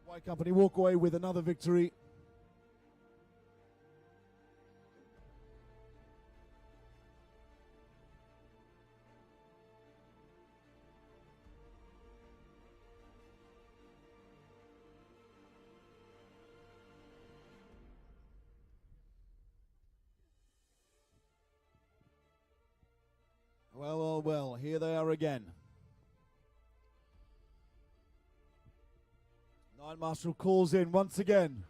White Company walk away with another victory. Well, well, well, here they are again. Nine Marshall calls in once again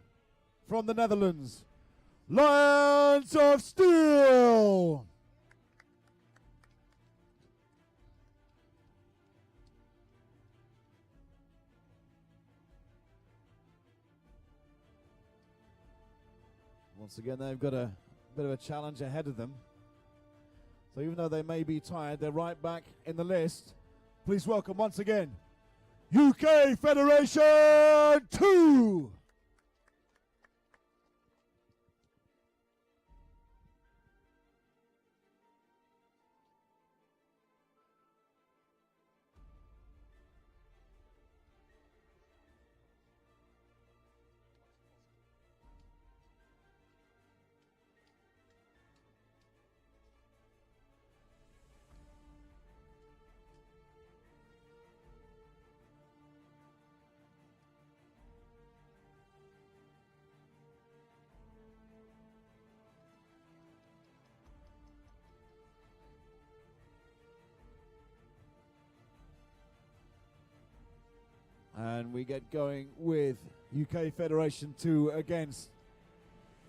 from the Netherlands. Lions of Steel! Once again, they've got a bit of a challenge ahead of them. So even though they may be tired, they're right back in the list. Please welcome once again, UK Federation 2! And we get going with UK Federation 2 against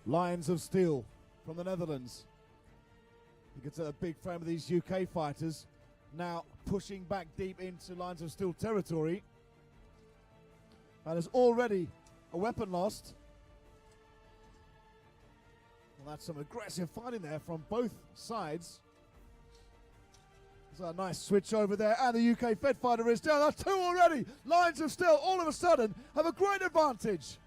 Lions of Steel from the Netherlands. You can tell a big fan of these UK fighters now pushing back deep into Lions of Steel territory. And there's already a weapon lost. Well, that's some aggressive fighting there from both sides. There's a nice switch over there, and the UK Fed fighter is down. That's two already. Lions of Steel all of a sudden have a great advantage.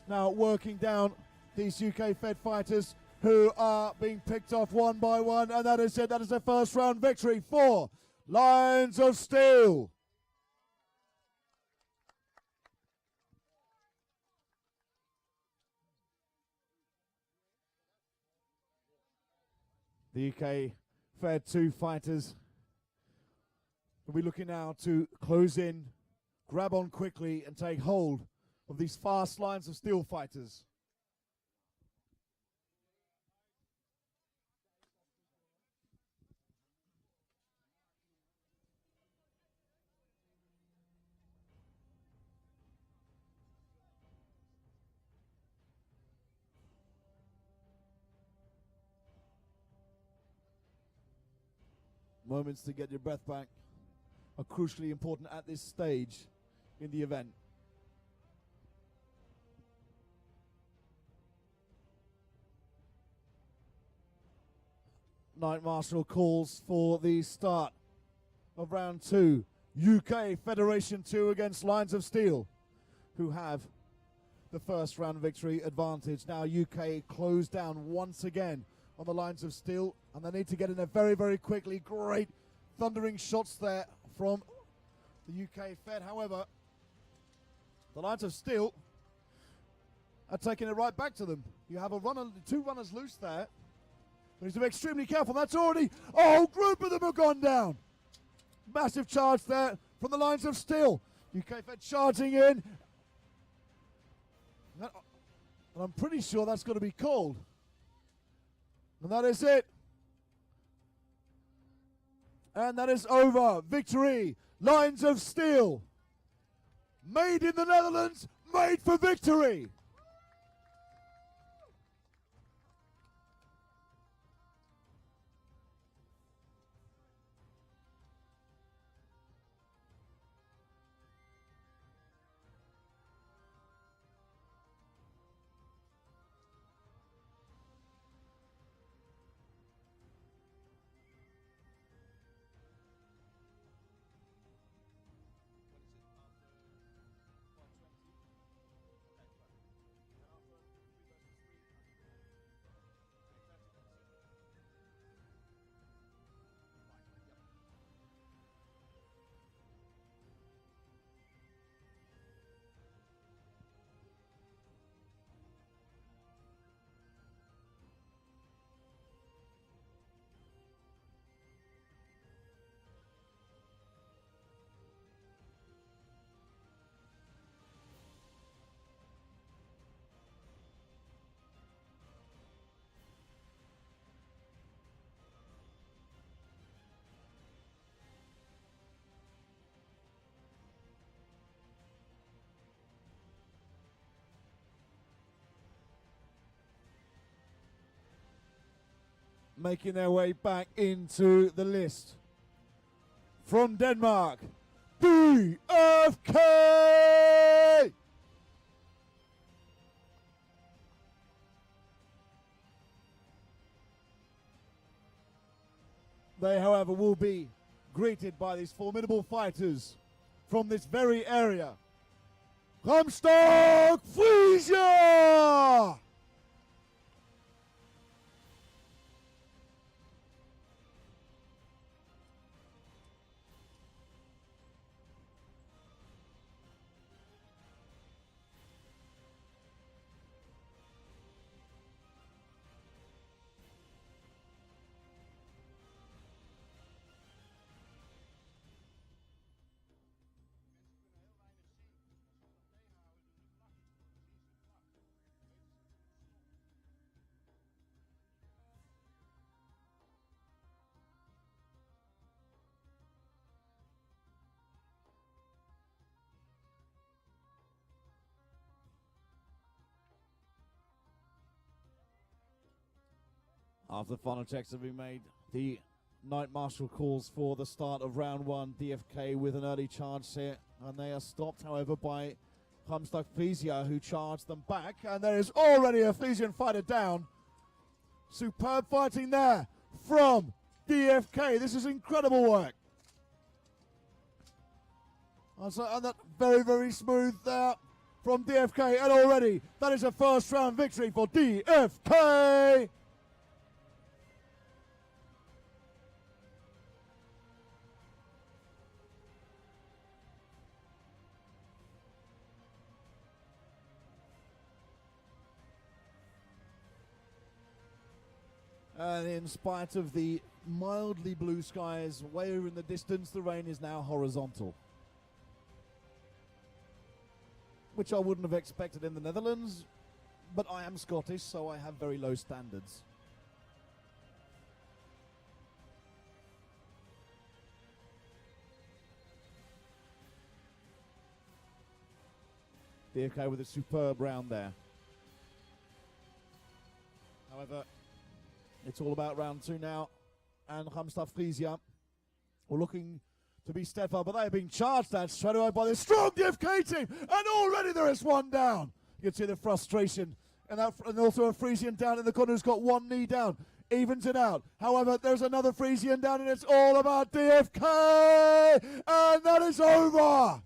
Now working down these UK Fed fighters who are being picked off one by one, and that is it. That is their first round victory for Lions of Steel. The UK Fed 2 fighters will be looking now to close in, grab on quickly, and take hold of these fast Lions of Steel fighters. Moments to get your breath back are crucially important at this stage in the event. Night Marshal calls for the start of round 2. UK Federation 2 against Lions of Steel, who have the first round victory advantage. Now UK close down once again on the Lions of Steel, and they need to get in there very, very quickly. Great thundering shots there from the UK Fed. However, the Lions of Steel are taking it right back to them. You have a runner, two runners loose there. But he's to be extremely careful. That's already a whole group of them have gone down. Massive charge there from the Lions of Steel. UK Fed charging in. And I'm pretty sure that's going to be called. And that is it. And that is over. Victory. Lions of Steel. Made in the Netherlands. Made for victory. Making their way back into the list. From Denmark, BFK! They, however, will be greeted by these formidable fighters from this very area. Comstock Frisia! After final checks have been made, the Night Marshal calls for the start of round one. DFK with an early charge here, and they are stopped, however, by Hamstak Frisia, who charged them back, and there is already a Frisian fighter down. Superb fighting there from DFK. This is incredible work. And that very, very smooth there from DFK, and already that is a first round victory for DFK. And in spite of the mildly blue skies way over in the distance, the rain is now horizontal, which I wouldn't have expected in the Netherlands, but I am Scottish, so I have very low standards. DFK with a superb round there. However, it's all about round two now, and Hamstad Frisia were looking to be steadfast, but they are being charged at straight away by this strong DFK team, and already there is one down. You can see the frustration, and also a Frisian down in the corner who's got one knee down, evens it out. However, there's another Frisian down, and it's all about DFK, and that is over.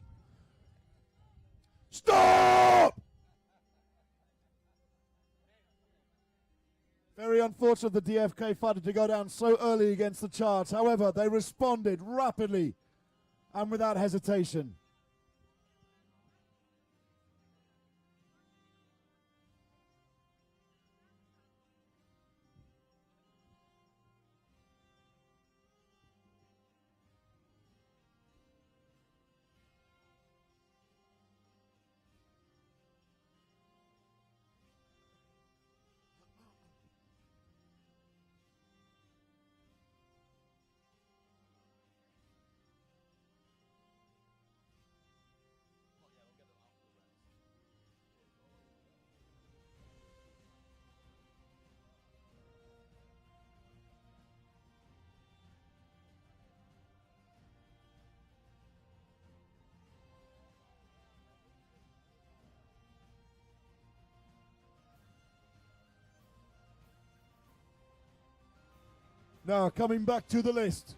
Stop! Very unfortunate for the DFK fighter to go down so early against the charge. However, they responded rapidly and without hesitation. Now coming back to the list,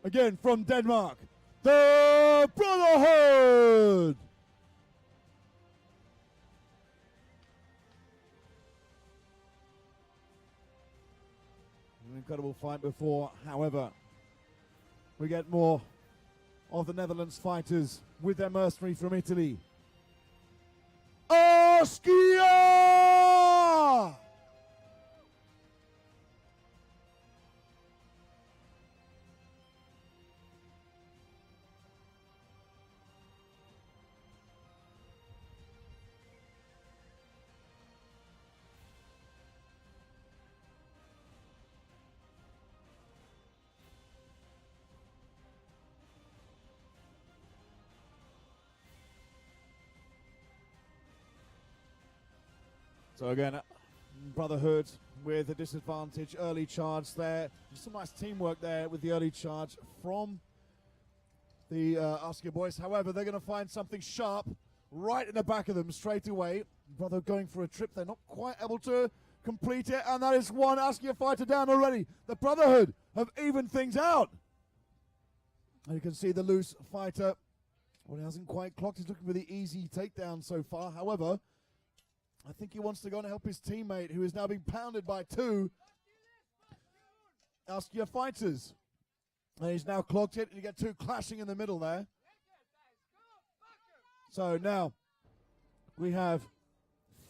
again from Denmark, the Brotherhood. An incredible fight before, however, we get more of the Netherlands fighters with their mercenary from Italy. Aschia! So again, Brotherhood with a disadvantage, early charge there. Some nice teamwork there with the early charge from the Aschia boys. However, they're going to find something sharp right in the back of them straight away. Brotherhood going for a trip. They're not quite able to complete it, and that is one Aschia fighter down already. The Brotherhood have evened things out. And you can see the loose fighter, well, he hasn't quite clocked. He's looking for the easy takedown so far. However, I think he wants to go and help his teammate, who is now being pounded by two Aschia fighters. And he's now clocked it, and you get two clashing in the middle there. So now we have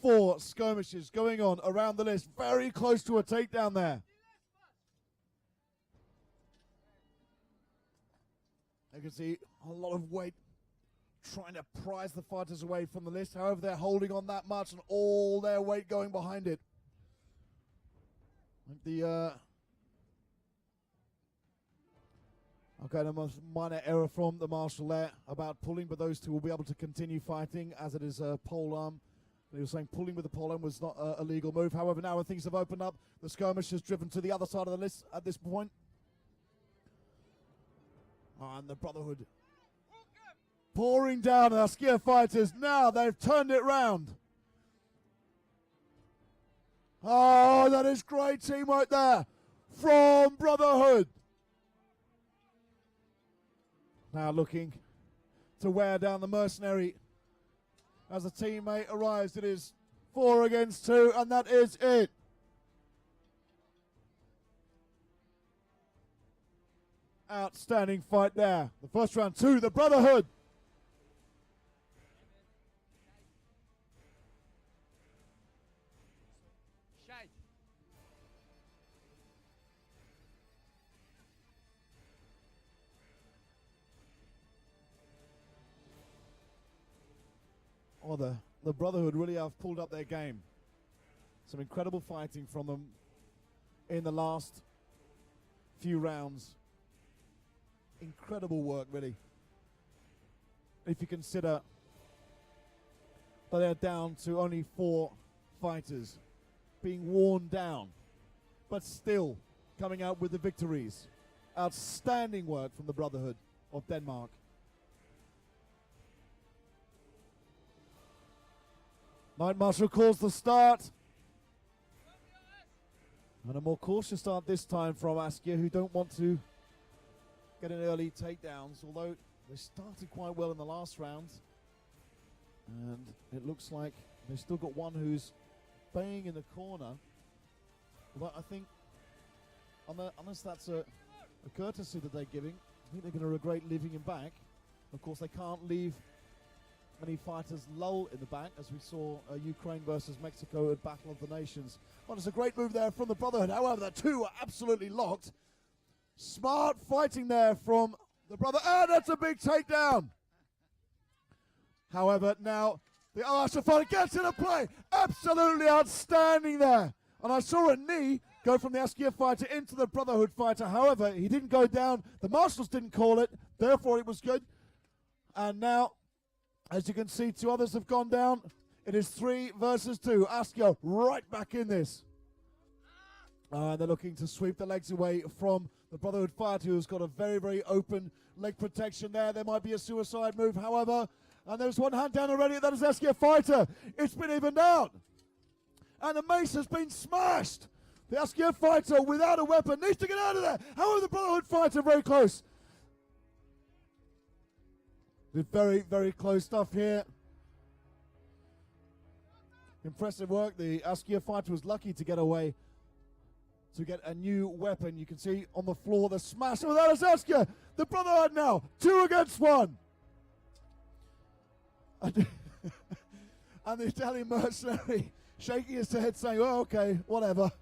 4 skirmishes going on around the list, very close to a takedown there. You can see a lot of weight trying to prize the fighters away from the list. However, they're holding on that much and all their weight going behind it. The okay, a minor error from the marshal there about pulling, but those two will be able to continue fighting as it is a pole arm He was saying pulling with the pollen was not a legal move. However, now when things have opened up, the skirmish has driven to the other side of the list at this point. And the Brotherhood pouring down our Skier fighters. Now they've turned it round. Oh, that is great teamwork there from Brotherhood. Now looking to wear down the mercenary. As a teammate arrives, it is 4 against 2, and that is it. Outstanding fight there. The first round to the Brotherhood. Oh, the Brotherhood really have pulled up their game. Some incredible fighting from them in the last few rounds. Incredible work, really. If you consider that they're down to only 4 fighters, being worn down, but still coming out with the victories. Outstanding work from the Brotherhood of Denmark. Knight Marshal calls the start. And a more cautious start this time from Askia, who don't want to get an early takedowns, although they started quite well in the last round. And it looks like they've still got one who's baying in the corner. But I think, unless that's a courtesy that they're giving, I think they're going to regret leaving him back. Of course, they can't leave many fighters lull in the back, as we saw Ukraine versus Mexico at Battle of the Nations. Well, it's a great move there from the Brotherhood. However, the two are absolutely locked. Smart fighting there from the Brotherhood. And that's a big takedown. However, now the Archer fighter gets into play. Absolutely outstanding there. And I saw a knee go from the Askia fighter into the Brotherhood fighter. However, he didn't go down. The Marshals didn't call it. Therefore, it was good. And now, as you can see, 2 others have gone down. It is 3 versus 2. Askia right back in this. They're looking to sweep the legs away from the Brotherhood fighter, who's got a very, very open leg protection there. There might be a suicide move, however. And there's one hand down already. That is Askia fighter. It's been evened out. And the mace has been smashed. The Askia fighter, without a weapon, needs to get out of there. However, the Brotherhood fighter very close. Very, very close stuff here. Impressive work. The Askia fighter was lucky to get away, to get a new weapon. You can see on the floor the smash. Oh, that is Askia. The Brotherhood now 2 against 1. And the Italian mercenary shaking his head saying, oh, okay, whatever.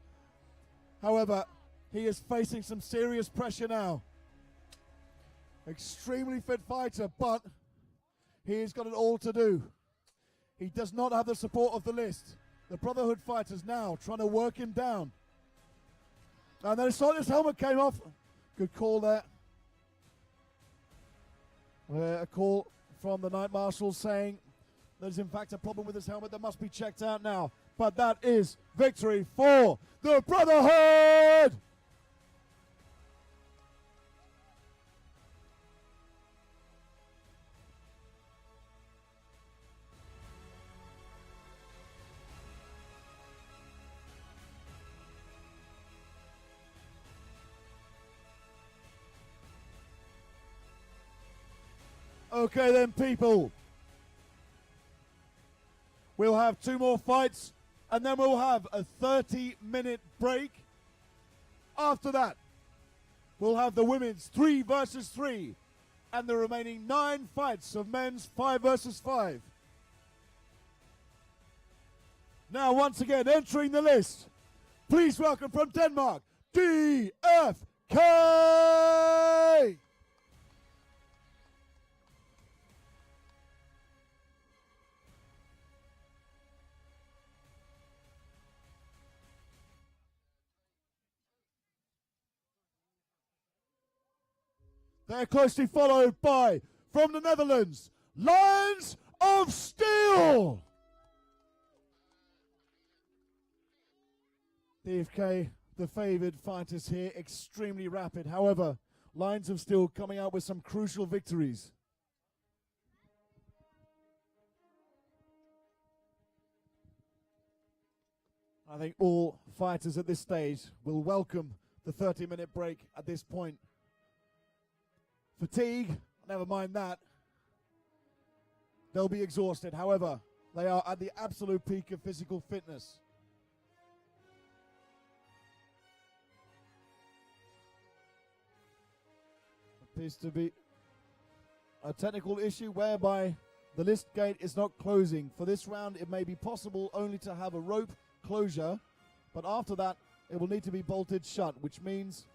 However, he is facing some serious pressure now. Extremely fit fighter, but he's got it all to do. He does not have the support of the list. The Brotherhood fighters now trying to work him down. And then his helmet came off. Good call there. A call from the Knight Marshal saying there's in fact a problem with his helmet that must be checked out now. But that is victory for the Brotherhood! Okay then, people. We'll have 2 more fights, and then we'll have a 30-minute break. After that, we'll have the women's 3 versus 3, and the remaining 9 fights of men's 5 versus 5. Now, once again, entering the list, please welcome from Denmark, DFK! They're closely followed by, from the Netherlands, Lions of Steel! DFK, the favoured fighters here, extremely rapid. However, Lions of Steel coming out with some crucial victories. I think all fighters at this stage will welcome the 30-minute break at this point. Fatigue, never mind that. They'll be exhausted. However, they are at the absolute peak of physical fitness. Appears to be a technical issue whereby the list gate is not closing. For this round, it may be possible only to have a rope closure, but after that, it will need to be bolted shut, which means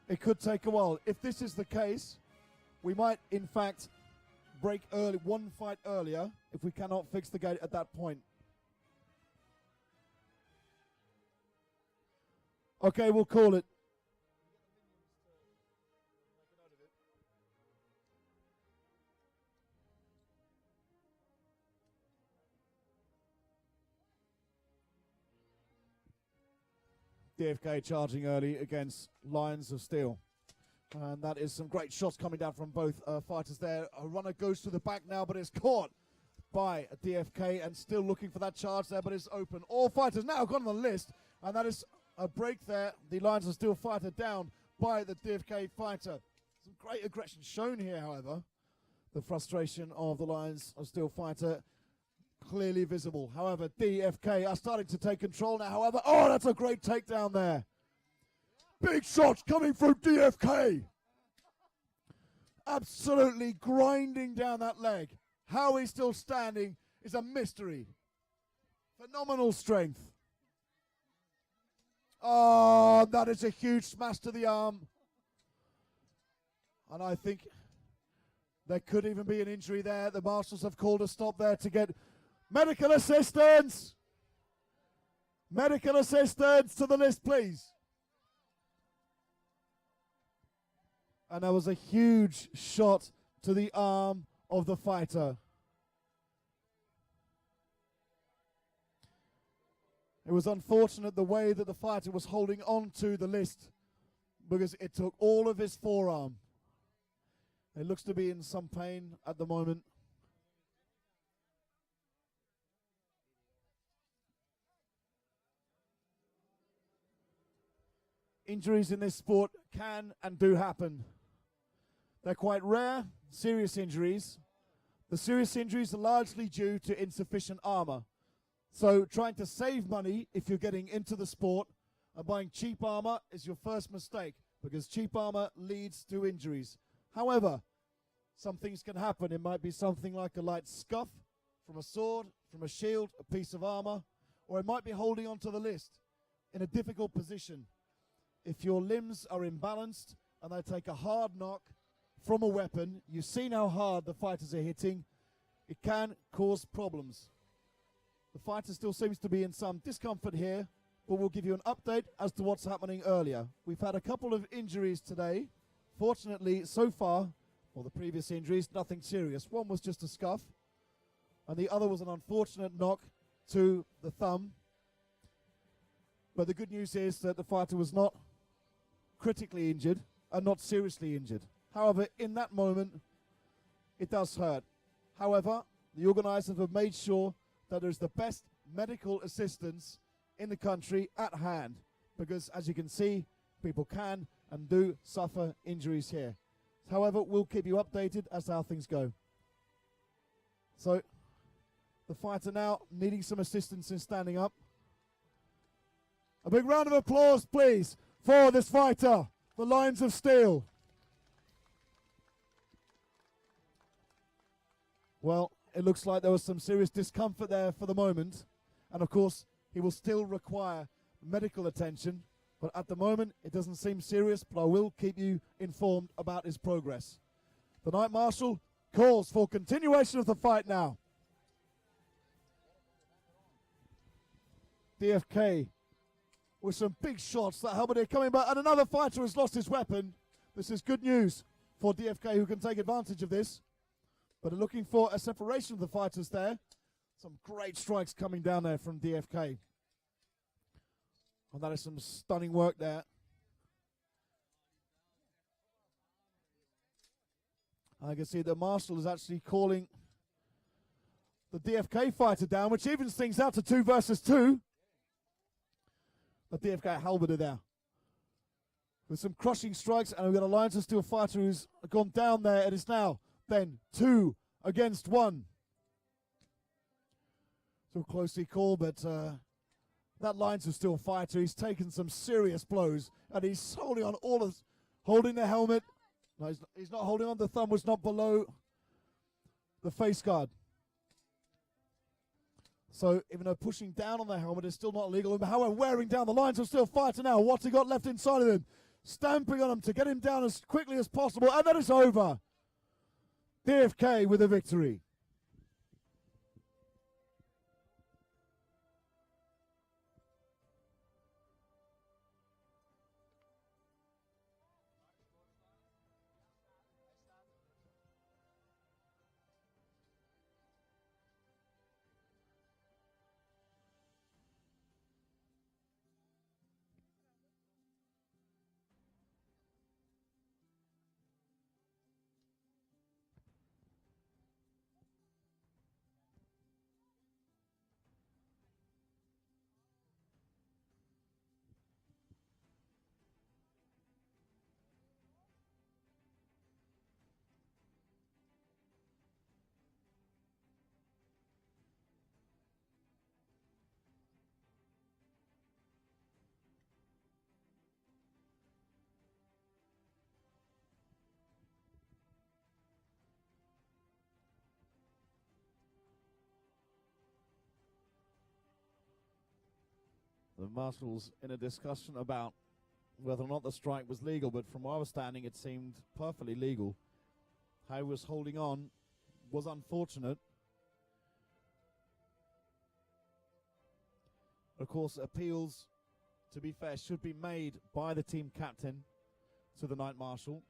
it could take a while. If this is the case, we might, in fact, break early, one fight earlier if we cannot fix the gate at that point. Okay, we'll call it. DFK charging early against Lions of Steel. And that is some great shots coming down from both fighters there. A runner goes to the back now, but it's caught by DFK and still looking for that charge there, but it's open. All fighters now gone on the list, and that is a break there. The Lions of Steel fighter down by the DFK fighter. Some great aggression shown here, however. The frustration of the Lions of Steel fighter clearly visible. However, DFK are starting to take control now. However, oh, that's a great takedown there. Big shots coming from DFK. Absolutely grinding down that leg. How he's still standing is a mystery. Phenomenal strength. Oh, that is a huge smash to the arm. And I think there could even be an injury there. The marshals have called a stop there to get medical assistance. Medical assistance to the list, please. And that was a huge shot to the arm of the fighter. It was unfortunate the way that the fighter was holding on to the list because it took all of his forearm. It looks to be in some pain at the moment. Injuries in this sport can and do happen. They're quite rare, serious injuries. The serious injuries are largely due to insufficient armor. So trying to save money if you're getting into the sport and buying cheap armor is your first mistake because cheap armor leads to injuries. However, some things can happen. It might be something like a light scuff from a sword, from a shield, a piece of armor, or it might be holding onto the list in a difficult position. If your limbs are imbalanced and they take a hard knock from a weapon, you've seen how hard the fighters are hitting, it can cause problems. The fighter still seems to be in some discomfort here, but we'll give you an update as to what's happening earlier. We've had a couple of injuries today. Fortunately, so far, for the previous injuries, nothing serious. One was just a scuff, and the other was an unfortunate knock to the thumb. But the good news is that the fighter was not critically injured and not seriously injured. However, in that moment, it does hurt. However, the organizers have made sure that there's the best medical assistance in the country at hand, because as you can see, people can and do suffer injuries here. However, we'll keep you updated as to how things go. So, the fighter now needing some assistance in standing up. A big round of applause, please, for this fighter, the Lions of Steel. Well, it looks like there was some serious discomfort there for the moment. And of course, he will still require medical attention. But at the moment, it doesn't seem serious, but I will keep you informed about his progress. The Night Marshal calls for continuation of the fight now. DFK with some big shots. That helmet coming back, and another fighter has lost his weapon. This is good news for DFK, who can take advantage of this. But looking for a separation of the fighters there. Some great strikes coming down there from DFK. And that is some stunning work there. I can see that Marshall is actually calling the DFK fighter down, which evens things out to 2 versus 2. The DFK halberdier there with some crushing strikes, and we've got a Lions of Steel fighter who's gone down there. It is now then 2 against 1. So closely called, but that Lions of Steel fighter, he's taken some serious blows, and he's holding on holding the helmet. No, he's not holding on. The thumb was not below the face guard. So even though pushing down on the helmet is still not legal, however, wearing down the Lions of Steel fighter now. What's he got left inside of him? Stamping on him to get him down as quickly as possible, and then it's over. DFK with a victory. The marshals in a discussion about whether or not the strike was legal, but from our understanding it seemed perfectly legal. How he was holding on was unfortunate. Of course, appeals, to be fair, should be made by the team captain to the night marshal.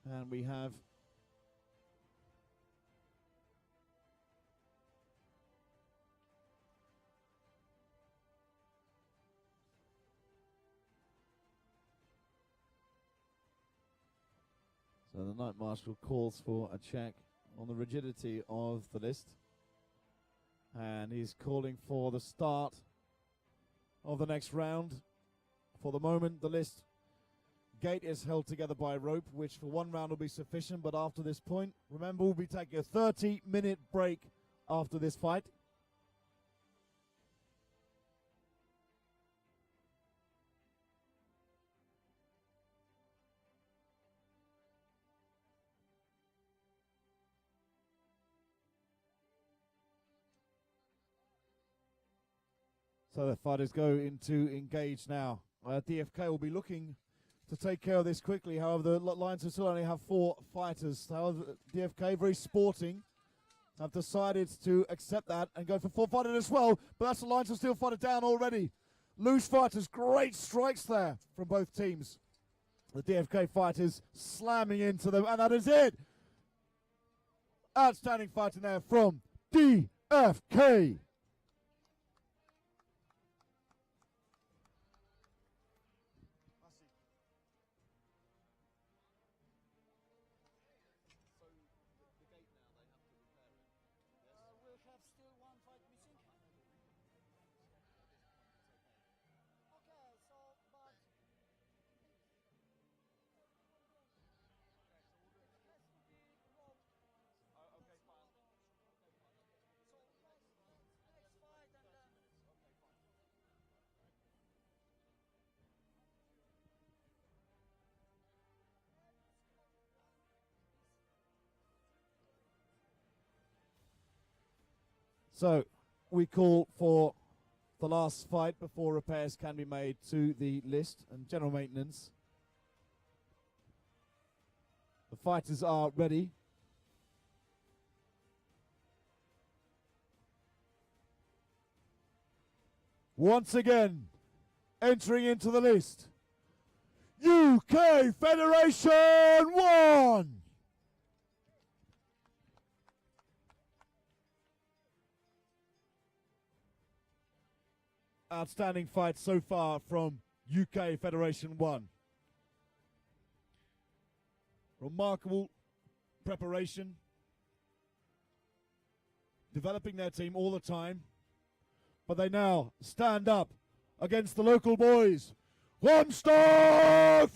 And we have so the night marshal calls for a check on the rigidity of the list, and he's calling for the start of the next round. For the moment, the list gate is held together by a rope, which for one round will be sufficient, but after this point, remember, we'll be taking a 30-minute break after this fight. So the fighters go into engage now. DFK will be looking to take care of this quickly. However, the Lions will still only have 4 fighters. However, DFK, very sporting, have decided to accept that and go for 4 fighters as well. But that's the Lions will still fight it down already. Loose fighters, great strikes there from both teams. The DFK fighters slamming into them, and that is it. Outstanding fighting there from DFK. So we call for the last fight before repairs can be made to the list and general maintenance. The fighters are ready. Once again, entering into the list, UK Federation 1. outstanding fight so far from UK Federation 1. Remarkable preparation, developing their team all the time, but they now stand up against the local boys. keningstriid!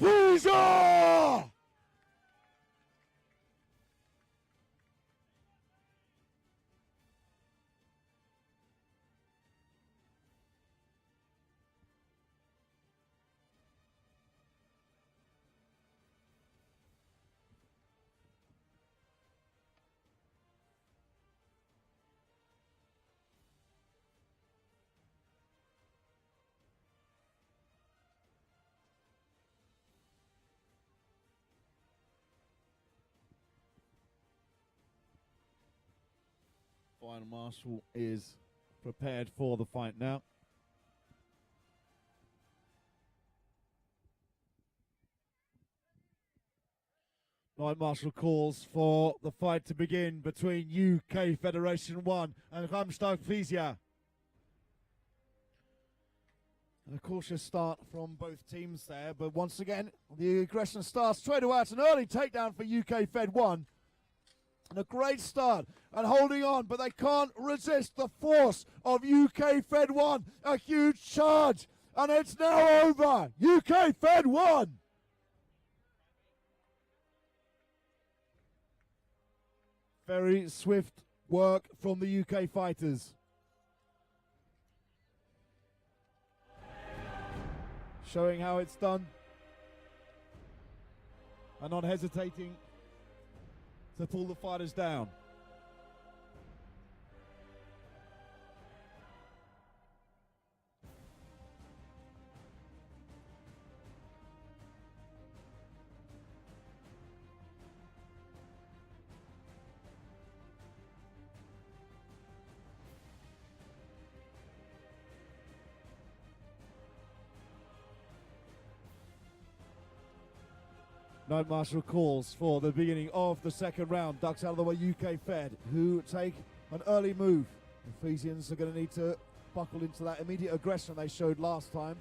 Final Marshal is prepared for the fight now. Knight Marshal calls for the fight to begin between UK Federation 1 and keningstriid. And a cautious start from both teams there, but once again, the aggression starts straight away. It's an early takedown for UK Fed 1. And a great start and holding on, but they can't resist the force of UK Fed 1. A huge charge, and it's now over. UK Fed 1. Very swift work from the UK fighters. Showing how it's done. And not hesitating to pull the fighters down. Knight Marshal calls for the beginning of the second round. Ducks out of the way UK Fed, who take an early move. The Frisians are going to need to buckle into that immediate aggression they showed last time.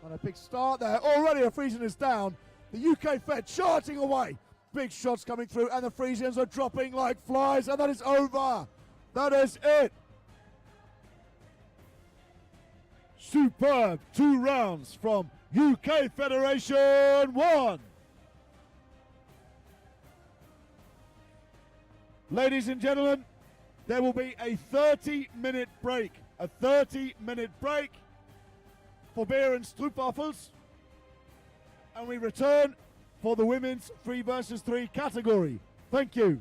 And a big start there. Already a Frisian is down. The UK Fed charging away. Big shots coming through, and the Frisians are dropping like flies, and that is over. That is it. Superb 2 rounds from UK Federation 1. Ladies and gentlemen, there will be a 30-minute break. A 30-minute break for beer and stroopwafels. And we return for the women's 3 versus 3 category. Thank you.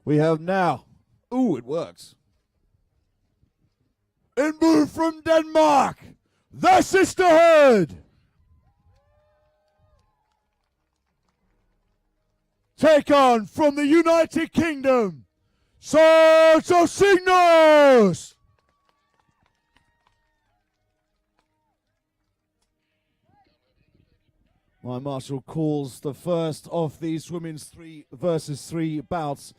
We have now, ooh, it works. In move from Denmark, the Sisterhood. Take on from the United Kingdom, Santos Signos. My marshal calls the first of these women's 3 versus 3 bouts.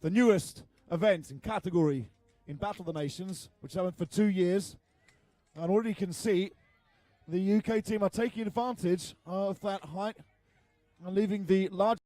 The newest event in category in Battle of the Nations, which happened for 2 years. And already you can see the UK team are taking advantage of that height and leaving the large